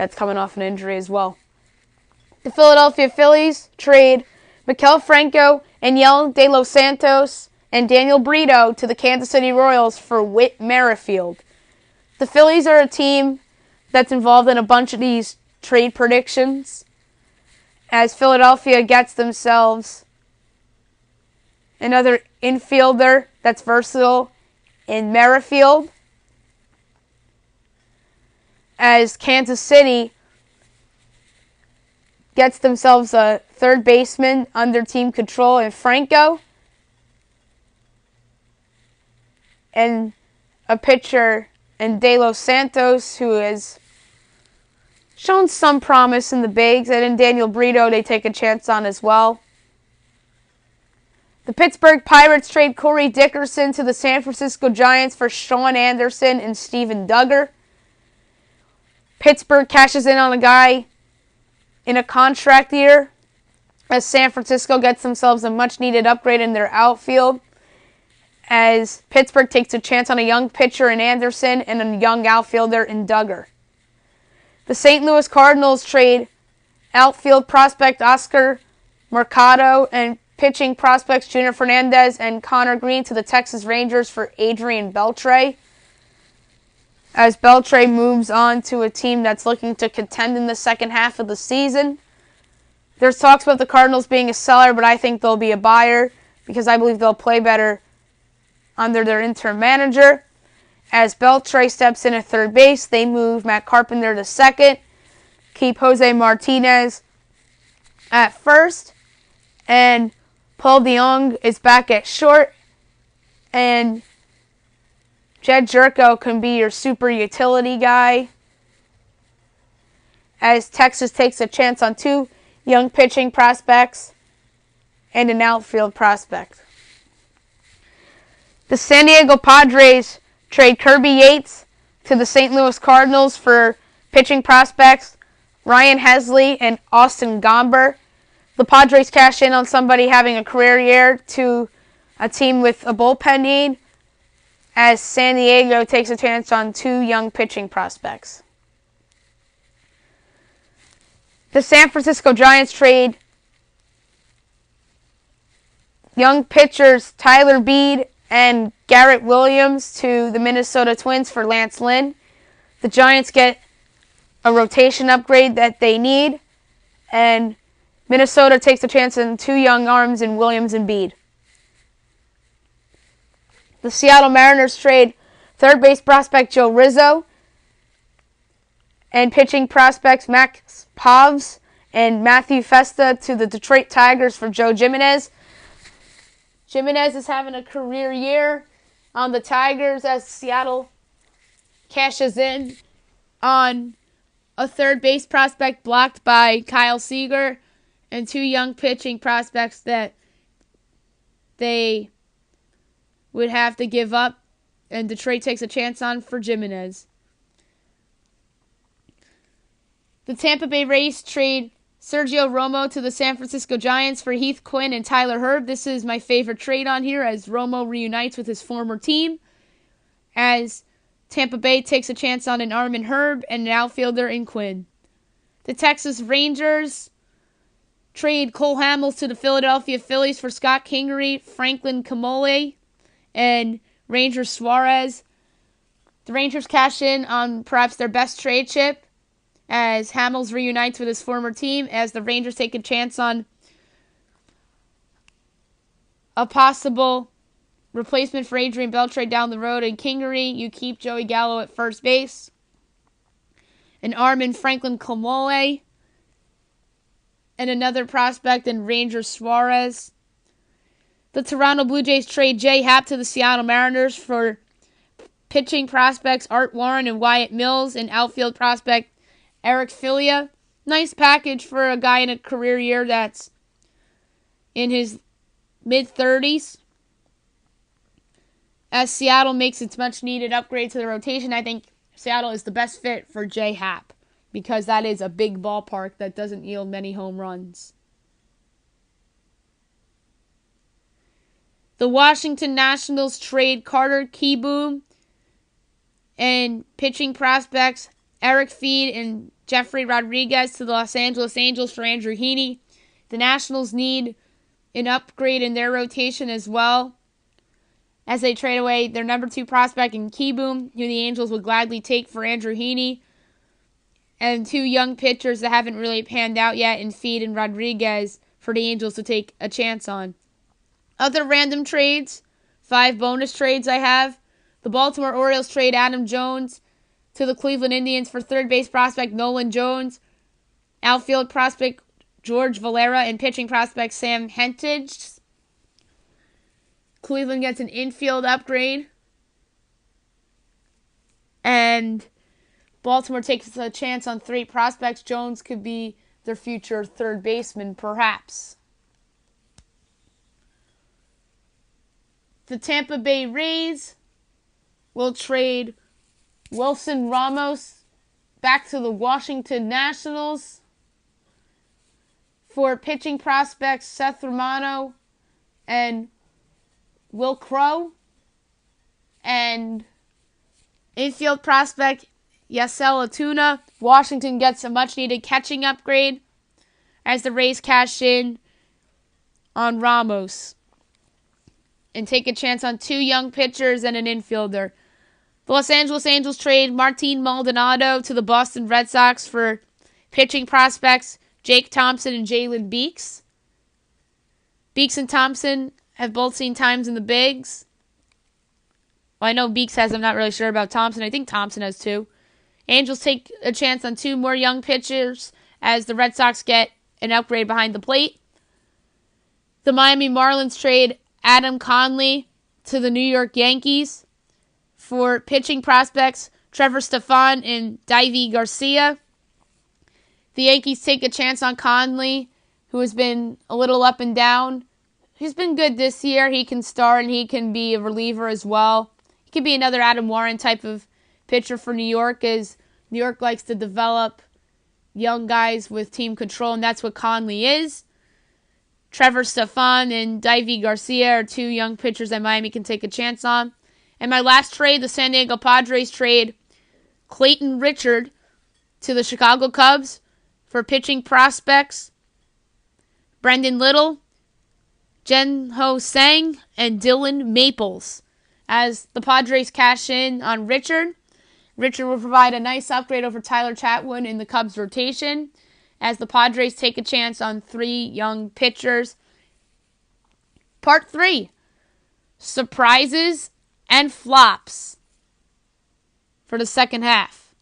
that's coming off an injury as well. The Philadelphia Phillies trade Maikel Franco and Yel De Los Santos and Daniel Brito to the Kansas City Royals for Whit Merrifield. The Phillies are a team that's involved in a bunch of these trade predictions, as Philadelphia gets themselves another infielder that's versatile in Merrifield, as Kansas City gets themselves a third baseman under team control in Franco, and a pitcher in De Los Santos who has shown some promise in the bigs, and in Daniel Brito they take a chance on as well. The Pittsburgh Pirates trade Corey Dickerson to the San Francisco Giants for Sean Anderson and Steven Duggar. Pittsburgh cashes in on a guy in a contract year, as San Francisco gets themselves a much-needed upgrade in their outfield, as Pittsburgh takes a chance on a young pitcher in Anderson and a young outfielder in Duggar. The St. Louis Cardinals trade outfield prospect Oscar Mercado and pitching prospects Junior Fernandez and Connor Green to the Texas Rangers for Adrian Beltre, as Beltre moves on to a team that's looking to contend in the second half of the season. There's talks about the Cardinals being a seller, but I think they'll be a buyer because I believe they'll play better under their interim manager. As Beltre steps in at third base, they move Matt Carpenter to second, keep Jose Martinez at first, and Paul DeJong is back at short, and Jed Jerko can be your super utility guy, as Texas takes a chance on two young pitching prospects and an outfield prospect. The San Diego Padres trade Kirby Yates to the St. Louis Cardinals for pitching prospects Ryan Hesley and Austin Gomber. The Padres cash in on somebody having a career year to a team with a bullpen need, as San Diego takes a chance on two young pitching prospects. The San Francisco Giants trade young pitchers Tyler Beede and Garrett Williams to the Minnesota Twins for Lance Lynn. The Giants get a rotation upgrade that they need, and Minnesota takes a chance on two young arms in Williams and Beede. The Seattle Mariners trade third base prospect Joe Rizzo and pitching prospects Max Pavs and Matthew Festa to the Detroit Tigers for Joe Jimenez. Jimenez is having a career year on the Tigers, as Seattle cashes in on a third base prospect blocked by Kyle Seager and two young pitching prospects that they would have to give up, and Detroit takes a chance on for Jimenez. The Tampa Bay Rays trade Sergio Romo to the San Francisco Giants for Heath Quinn and Tyler Herb. This is my favorite trade on here, as Romo reunites with his former team, as Tampa Bay takes a chance on an arm in Herb and an outfielder in Quinn. The Texas Rangers trade Cole Hamels to the Philadelphia Phillies for Scott Kingery, Franklin Camole, and Ranger Suarez. The Rangers cash in on perhaps their best trade chip, as Hamels reunites with his former team, as the Rangers take a chance on a possible replacement for Adrian Beltre down the road. In Kingery, you keep Joey Gallo at first base, an arm in Franklin Camole, and another prospect in Ranger Suarez. The Toronto Blue Jays trade Jay Happ to the Seattle Mariners for pitching prospects Art Warren and Wyatt Mills, and outfield prospect Eric Filia. Nice package for a guy in a career year that's in his mid-30s. As Seattle makes its much-needed upgrade to the rotation, I think Seattle is the best fit for Jay Happ, because that is a big ballpark that doesn't yield many home runs. The Washington Nationals trade Carter Kieboom and pitching prospects Eric Feed and Jeffrey Rodriguez to the Los Angeles Angels for Andrew Heaney. The Nationals need an upgrade in their rotation as well, as they trade away their number 2 prospect in Keyboom, who the Angels would gladly take for Andrew Heaney, and 2 young pitchers that haven't really panned out yet in Feed and Rodriguez for the Angels to take a chance on. Other random trades, 5 bonus trades I have. The Baltimore Orioles trade Adam Jones to the Cleveland Indians for third base prospect Nolan Jones, outfield prospect George Valera, and pitching prospect Sam Hentage. Cleveland gets an infield upgrade, and Baltimore takes a chance on 3 prospects. Jones could be their future third baseman, perhaps. The Tampa Bay Rays will trade Wilson Ramos back to the Washington Nationals for pitching prospects Seth Romano and Will Crow, and infield prospect Yasel Atuna. Washington gets a much-needed catching upgrade as the Rays cash in on Ramos and take a chance on 2 young pitchers and an infielder. The Los Angeles Angels trade Martin Maldonado to the Boston Red Sox for pitching prospects Jake Thompson and Jalen Beeks. Beeks and Thompson have both seen times in the bigs. Well, I know Beeks has. I'm not really sure about Thompson. I think Thompson has too. Angels take a chance on 2 more young pitchers as the Red Sox get an upgrade behind the plate. The Miami Marlins trade Adam Conley to the New York Yankees for pitching prospects Trevor Stefan and Davy Garcia. The Yankees take a chance on Conley, who has been a little up and down. He's been good this year. He can start and he can be a reliever as well. He could be another Adam Warren type of pitcher for New York, as New York likes to develop young guys with team control, and that's what Conley is. Trevor Stefan and Davy Garcia are 2 young pitchers that Miami can take a chance on. And my last trade, the San Diego Padres trade Clayton Richard to the Chicago Cubs for pitching prospects Brendan Little, Jen-Ho Sang, and Dylan Maples. As the Padres cash in on Richard, Richard will provide a nice upgrade over Tyler Chatwood in the Cubs rotation, as the Padres take a chance on 3 young pitchers. Part 3, surprises and flops for the second half.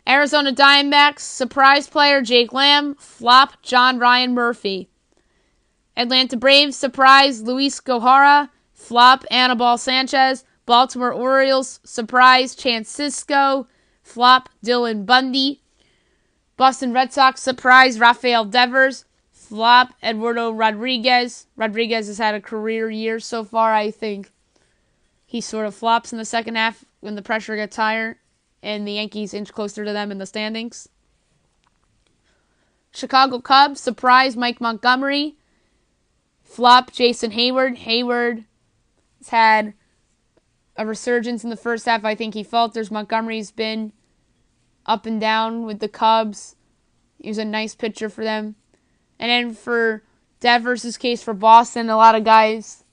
Arizona Diamondbacks, surprise player Jake Lamb, flop John Ryan Murphy. Atlanta Braves, surprise Luis Gohara, flop Anibal Sanchez. Baltimore Orioles, surprise Chance Sisco, flop Dylan Bundy. Boston Red Sox, surprise Rafael Devers, flop Eduardo Rodriguez. Rodriguez has had a career year so far. I think he sort of flops in the second half when the pressure gets higher and the Yankees inch closer to them in the standings. Chicago Cubs, surprise Mike Montgomery, flop Jason Hayward. Hayward has had a resurgence in the first half. I think he falters. Montgomery's been up and down with the Cubs. He was a nice pitcher for them. And then for Devers' case for Boston, a lot of guys,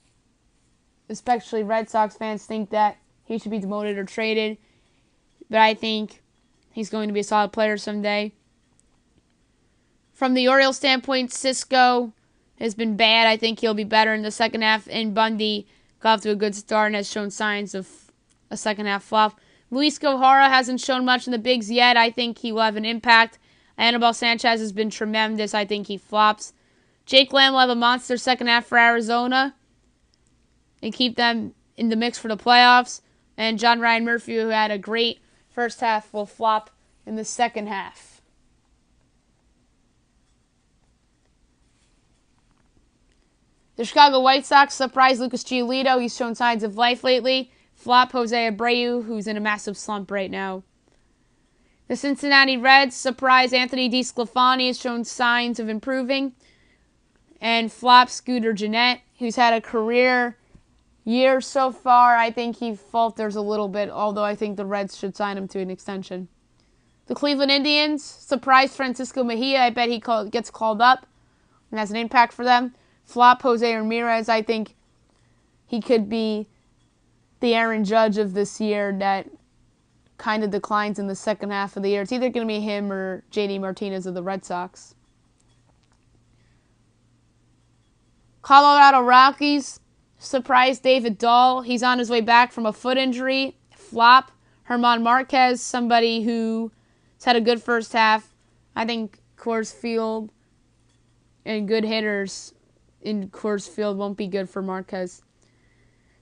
especially Red Sox fans, think that he should be demoted or traded. But I think he's going to be a solid player someday. From the Orioles standpoint, Sisco has been bad. I think he'll be better in the second half. And Bundy got off to a good start and has shown signs of a second half flop. Luis Gohara hasn't shown much in the bigs yet. I think he will have an impact. Anibal Sanchez has been tremendous. I think he flops. Jake Lamb will have a monster second half for Arizona and keep them in the mix for the playoffs. And John Ryan Murphy, who had a great first half, will flop in the second half. The Chicago White Sox surprise Lucas Giolito. He's shown signs of life lately. Flop Jose Abreu, who's in a massive slump right now. The Cincinnati Reds surprise Anthony DeSclafani. Has shown signs of improving. And flop Scooter Gennett, who's had a career year so far. I think he falters a little bit, although I think the Reds should sign him to an extension. The Cleveland Indians surprised Francisco Mejia. I bet he gets called up and has an impact for them. Flop Jose Ramirez. I think he could be the Aaron Judge of this year that kind of declines in the second half of the year. It's either going to be him or JD Martinez of the Red Sox. Colorado Rockies surprised David Dahl. He's on his way back from a foot injury. Flop. Herman Marquez, somebody who's had a good first half. I think Coors Field and good hitters in Coors Field won't be good for Marquez.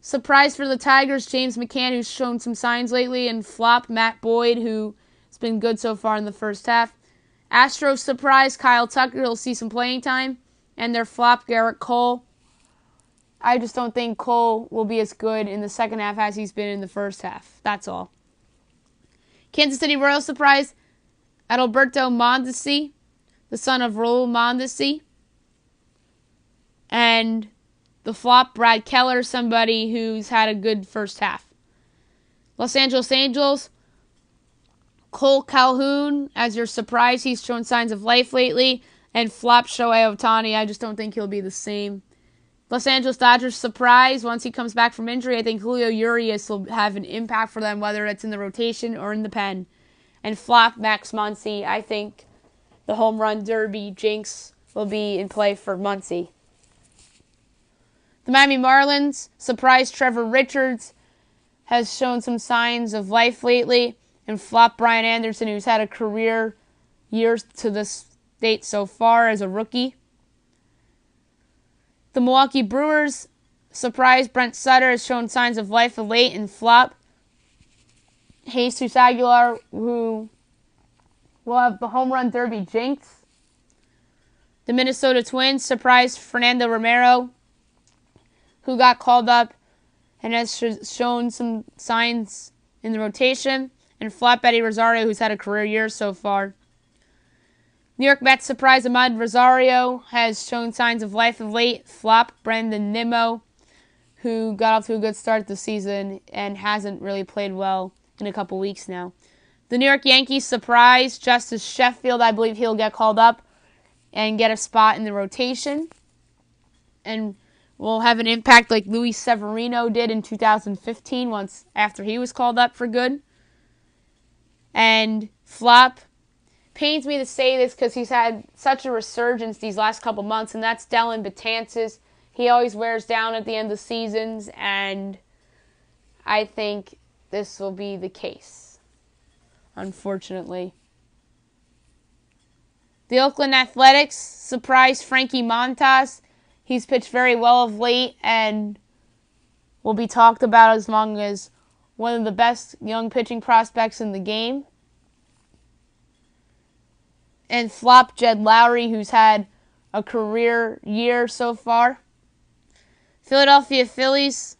Surprise for the Tigers, James McCann, who's shown some signs lately, and flop, Matt Boyd, who's been good so far in the first half. Astros surprise, Kyle Tucker, he'll see some playing time, and their flop, Garrett Cole. I just don't think Cole will be as good in the second half as he's been in the first half. That's all. Kansas City Royals surprise, Adalberto Mondesi, the son of Raul Mondesi. And the flop, Brad Keller, somebody who's had a good first half. Los Angeles Angels, Cole Calhoun, as your surprise, he's shown signs of life lately. And flop, Shohei Ohtani, I just don't think he'll be the same. Los Angeles Dodgers surprise, once he comes back from injury, I think Julio Urias will have an impact for them, whether it's in the rotation or in the pen. And flop, Max Muncy, I think the home run derby jinx will be in play for Muncy. The Miami Marlins, surprise Trevor Richards, has shown some signs of life lately. And flop Brian Anderson, who's had a career year to this date so far as a rookie. The Milwaukee Brewers, surprise Brent Sutter, has shown signs of life of late. And flop Jesus Aguilar, who will have the home run derby jinx. The Minnesota Twins, surprise Fernando Romero, who got called up and has shown some signs in the rotation. And flop Eddie Rosario, who's had a career year so far. New York Mets surprise Ahmad Rosario, has shown signs of life of late. Flop Brandon Nimmo, who got off to a good start this season and hasn't really played well in a couple weeks now. The New York Yankees surprise Justice Sheffield. I believe he'll get called up and get a spot in the rotation. And will have an impact like Luis Severino did in 2015 once after he was called up for good. And flop, pains me to say this because he's had such a resurgence these last couple months, and that's Dellin Betances. He always wears down at the end of seasons, and I think this will be the case, unfortunately. The Oakland Athletics surprised Frankie Montas. He's pitched very well of late and will be talked about as long as one of the best young pitching prospects in the game. And flop Jed Lowry, who's had a career year so far. Philadelphia Phillies,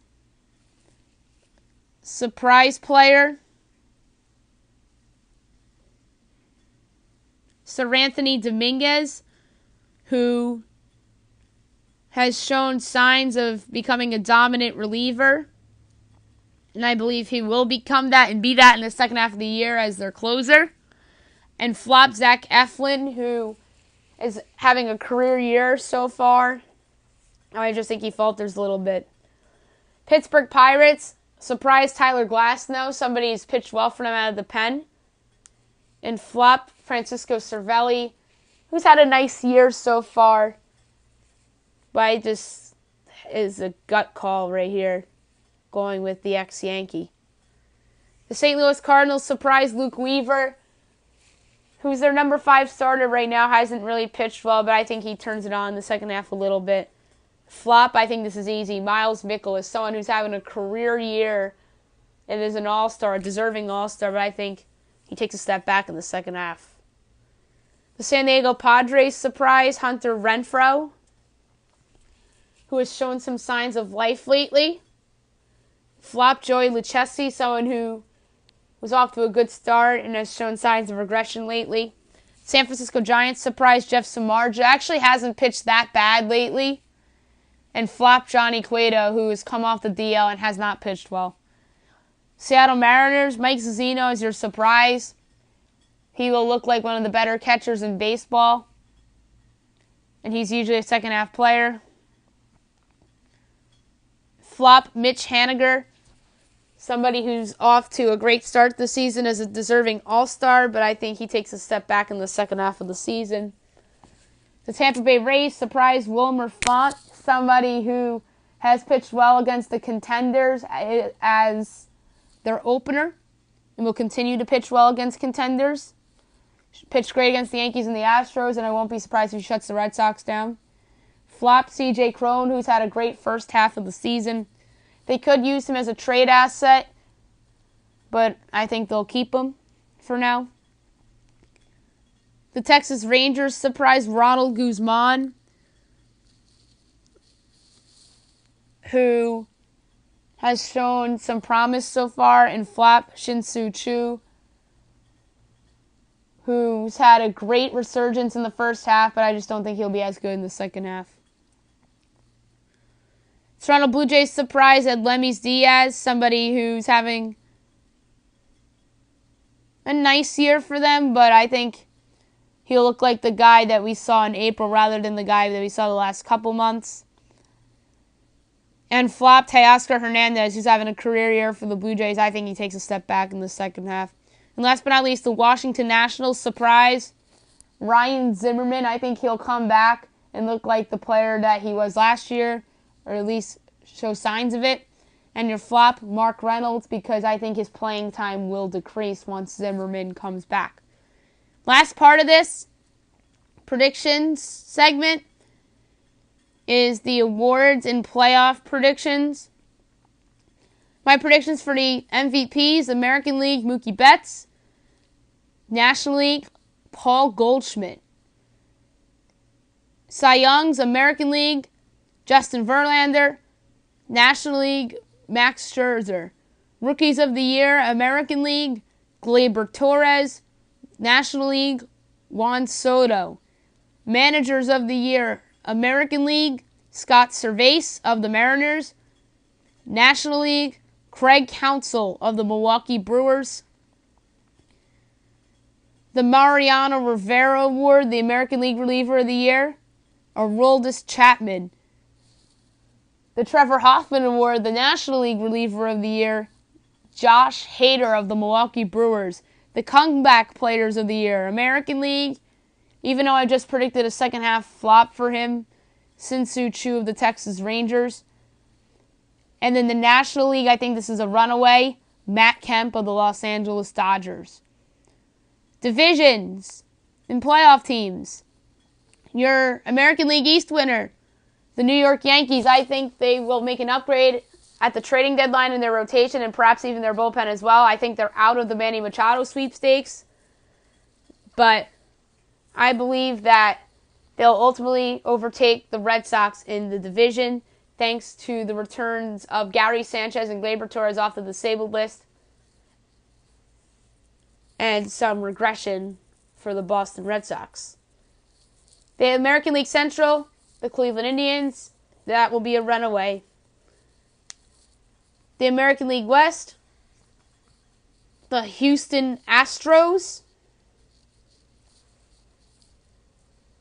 surprise player, Sir Anthony Dominguez, who has shown signs of becoming a dominant reliever. And I believe he will become that and be that in the second half of the year as their closer. And flop Zach Eflin, who is having a career year so far. I just think he falters a little bit. Pittsburgh Pirates, surprise Tyler Glasnow. Somebody who's pitched well for them out of the pen. And flop Francisco Cervelli, who's had a nice year so far. But it just is a gut call right here, going with the ex-Yankee. The St. Louis Cardinals surprise Luke Weaver, who's their number 5 starter right now. Hasn't really pitched well, but I think he turns it on in the second half a little bit. Flop, I think this is easy. Miles Mikolas, someone who's having a career year and is an all-star, a deserving all-star, but I think he takes a step back in the second half. The San Diego Padres surprise Hunter Renfroe, who has shown some signs of life lately. Flop Joey Lucchesi, someone who was off to a good start and has shown signs of regression lately. San Francisco Giants surprise Jeff Samardzija. Actually hasn't pitched that bad lately. And flop Johnny Cueto, who has come off the DL and has not pitched well. Seattle Mariners, Mike Zunino is your surprise. he will look like one of the better catchers in baseball. And he's usually a second-half player. Flop, Mitch Haniger. Somebody who's off to a great start this season as a deserving all-star, but I think he takes a step back in the second half of the season. The Tampa Bay Rays surprise Wilmer Font, somebody who has pitched well against the contenders as their opener and will continue to pitch well against contenders. Pitched great against the Yankees and the Astros, and I won't be surprised if he shuts the Red Sox down. Flop, CJ Cron, who's had a great first half of the season. They could use him as a trade asset, but I think they'll keep him for now. The Texas Rangers surprised Ronald Guzman, who has shown some promise so far, and Flop, Shin-Soo Choo, who's had a great resurgence in the first half, but I just don't think he'll be as good in the second half. Toronto Blue Jays surprise at Lemmy Diaz, somebody who's having a nice year for them, but I think he'll look like the guy that we saw in April rather than the guy that we saw the last couple months. And Flop, Teoscar Hernandez, who's having a career year for the Blue Jays. I think he takes a step back in the second half. And last but not least, the Washington Nationals surprise Ryan Zimmerman. I think he'll come back and look like the player that he was last year, or at least show signs of it. And your flop, Mark Reynolds, because I think his playing time will decrease once Zimmerman comes back. Last part of this predictions segment is the awards and playoff predictions. My predictions for the MVPs, American League, Mookie Betts. National League, Paul Goldschmidt. Cy Young's, American League, Justin Verlander. National League, Max Scherzer. Rookies of the Year, American League, Gleyber Torres. National League, Juan Soto. Managers of the Year, American League, Scott Servais of the Mariners. National League, Craig Counsell of the Milwaukee Brewers. The Mariano Rivera Award, the American League Reliever of the Year, Aroldis Chapman. The Trevor Hoffman Award, the National League Reliever of the Year, Josh Hader of the Milwaukee Brewers. The Comeback Players of the Year, American League, even though I just predicted a second half flop for him, Shin-Soo Choo of the Texas Rangers. And then the National League, I think this is a runaway, Matt Kemp of the Los Angeles Dodgers. Divisions and playoff teams. Your American League East winner, the New York Yankees. I think they will make an upgrade at the trading deadline in their rotation and perhaps even their bullpen as well. I think they're out of the Manny Machado sweepstakes. But I believe that they'll ultimately overtake the Red Sox in the division thanks to the returns of Gary Sanchez and Gleyber Torres off the disabled list and some regression for the Boston Red Sox. The American League Central, the Cleveland Indians, that will be a runaway. The American League West, the Houston Astros.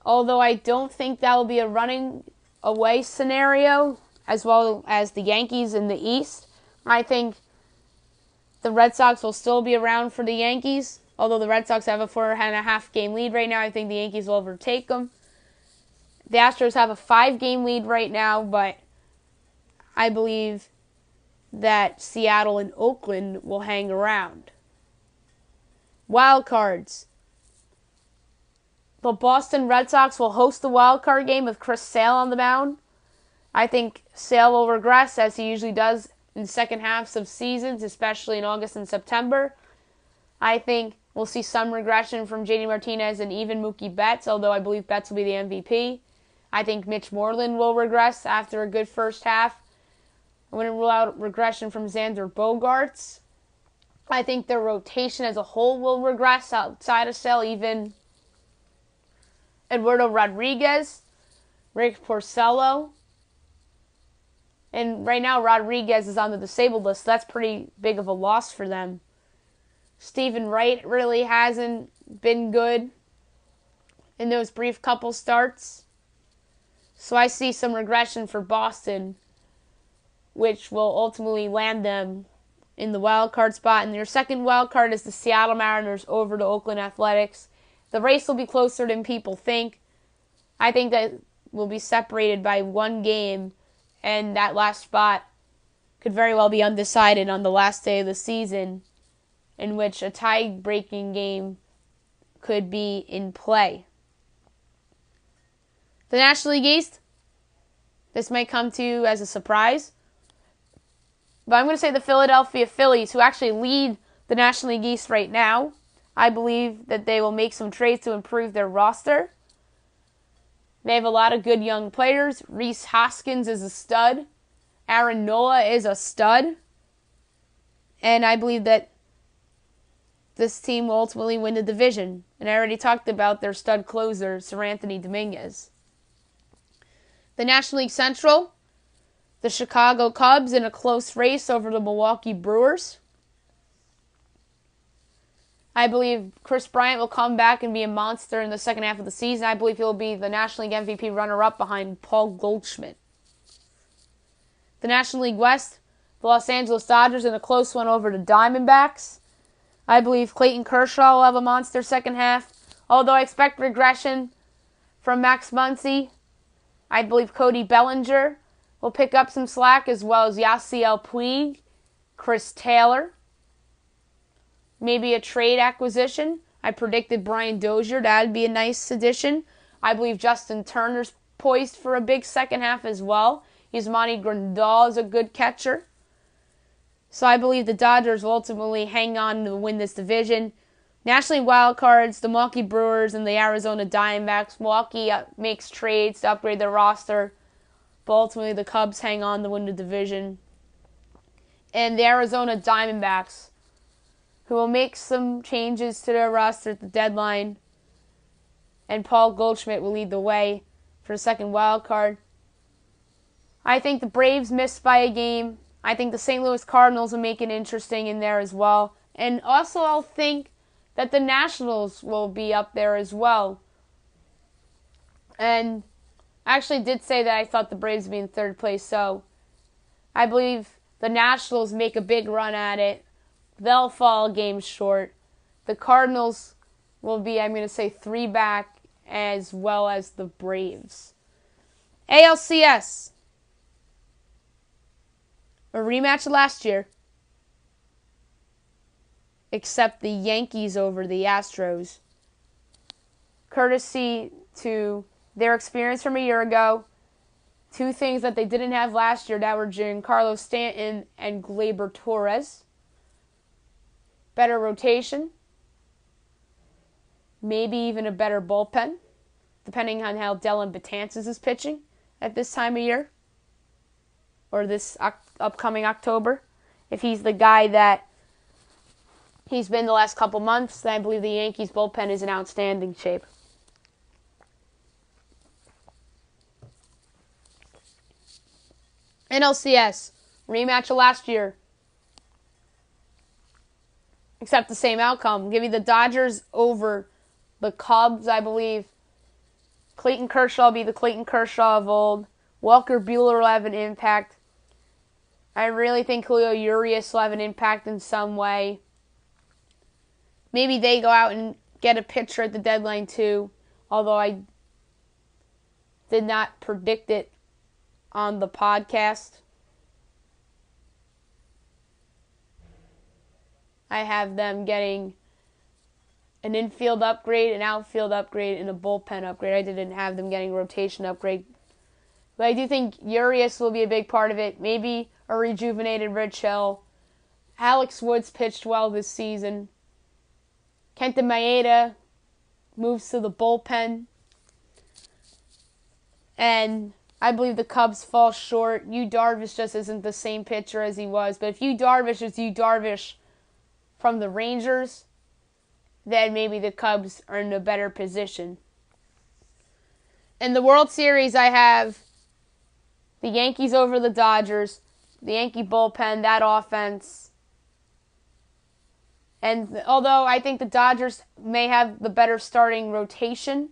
Although I don't think that will be a running away scenario, as well as the Yankees in the East. I think the Red Sox will still be around for the Yankees. Although the Red Sox have a 4.5 game lead right now, I think the Yankees will overtake them. The Astros have a 5-game lead right now, but I believe that Seattle and Oakland will hang around. Wild cards. The Boston Red Sox will host the wild card game with Chris Sale on the mound. I think Sale will regress as he usually does in second halves of seasons, especially in August and September. I think we'll see some regression from JD Martinez and even Mookie Betts, although I believe Betts will be the MVP. I think Mitch Moreland will regress after a good first half. I wouldn't rule out regression from Xander Bogaerts. I think their rotation as a whole will regress outside of Sale, even Eduardo Rodriguez, Rick Porcello. And right now Rodriguez is on the disabled list. So that's pretty big of a loss for them. Stephen Wright really hasn't been good in those brief couple starts. So I see some regression for Boston, which will ultimately land them in the wild card spot. And your second wild card is the Seattle Mariners over the Oakland Athletics. The race will be closer than people think. I think that will be separated by one game, and that last spot could very well be undecided on the last day of the season, in which a tie-breaking game could be in play. The National League East, this might come to you as a surprise, but I'm going to say the Philadelphia Phillies, who actually lead the National League East right now. I believe that they will make some trades to improve their roster. They have a lot of good young players. Rhys Hoskins is a stud. Aaron Nola is a stud. And I believe that this team will ultimately win the division. And I already talked about their stud closer, Sir Anthony Dominguez. The National League Central, the Chicago Cubs in a close race over the Milwaukee Brewers. I believe Chris Bryant will come back and be a monster in the second half of the season. I believe he'll be the National League MVP runner-up behind Paul Goldschmidt. The National League West, the Los Angeles Dodgers in a close one over the Diamondbacks. I believe Clayton Kershaw will have a monster second half. Although I expect regression from Max Muncy, I believe Cody Bellinger will pick up some slack, as well as Yasiel Puig, Chris Taylor. Maybe a trade acquisition. I predicted Brian Dozier. That would be a nice addition. I believe Justin Turner's poised for a big second half as well. Yasmani Grandal is a good catcher. So I believe the Dodgers will ultimately hang on to win this division. National League wildcards, the Milwaukee Brewers and the Arizona Diamondbacks. Milwaukee makes trades to upgrade their roster, but ultimately the Cubs hang on to win the division. And the Arizona Diamondbacks, who will make some changes to their roster at the deadline. And Paul Goldschmidt will lead the way for the second wild card. I think the Braves missed by a game. I think the St. Louis Cardinals will make it interesting in there as well. And also I'll think that the Nationals will be up there as well. And I actually did say that I thought the Braves would be in third place, so I believe the Nationals make a big run at it. They'll fall a game short. The Cardinals will be, I'm going to say, 3 back, as well as the Braves. ALCS. A rematch of last year. Except the Yankees over the Astros. Courtesy to their experience from a year ago. 2 things that they didn't have last year that were Giancarlo Stanton and Gleyber Torres. Better rotation, maybe even a better bullpen, depending on how Dellin Betances is pitching at this time of year, or this upcoming October. If he's the guy that he's been the last couple months, then I believe the Yankees bullpen is in outstanding shape. NLCS, rematch of last year. Except the same outcome. Give me the Dodgers over the Cubs, I believe. Clayton Kershaw will be the Clayton Kershaw of old. Walker Buehler will have an impact. I really think Julio Urias will have an impact in some way. Maybe they go out and get a pitcher at the deadline too, although I did not predict it on the podcast. I have them getting an infield upgrade, an outfield upgrade, and a bullpen upgrade. I didn't have them getting a rotation upgrade. But I do think Urias will be a big part of it. Maybe a rejuvenated Rich Hill. Alex Woods pitched well this season. Kenta Maeda moves to the bullpen. And I believe the Cubs fall short. Yu Darvish just isn't the same pitcher as he was. But if Yu Darvish is Yu Darvish from the Rangers, then maybe the Cubs are in a better position. In the World Series, I have the Yankees over the Dodgers, the Yankee bullpen, that offense. And although I think the Dodgers may have the better starting rotation,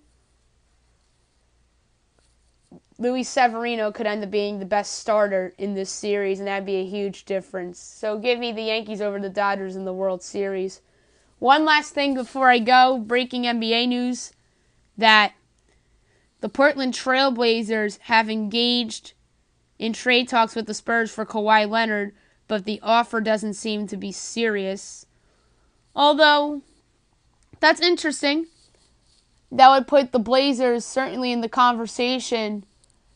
Luis Severino could end up being the best starter in this series, and that'd be a huge difference. So give me the Yankees over the Dodgers in the World Series. One last thing before I go, breaking NBA news, that the Portland Trail Blazers have engaged in trade talks with the Spurs for Kawhi Leonard, but the offer doesn't seem to be serious. Although, that's interesting. That would put the Blazers certainly in the conversation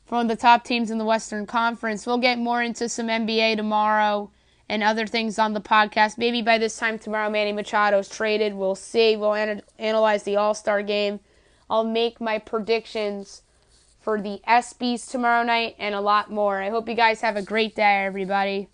for one of the top teams in the Western Conference. We'll get more into some NBA tomorrow and other things on the podcast. Maybe by this time tomorrow, Manny Machado's traded. We'll see. We'll analyze the All-Star game. I'll make my predictions for the ESPYs tomorrow night and a lot more. I hope you guys have a great day, everybody.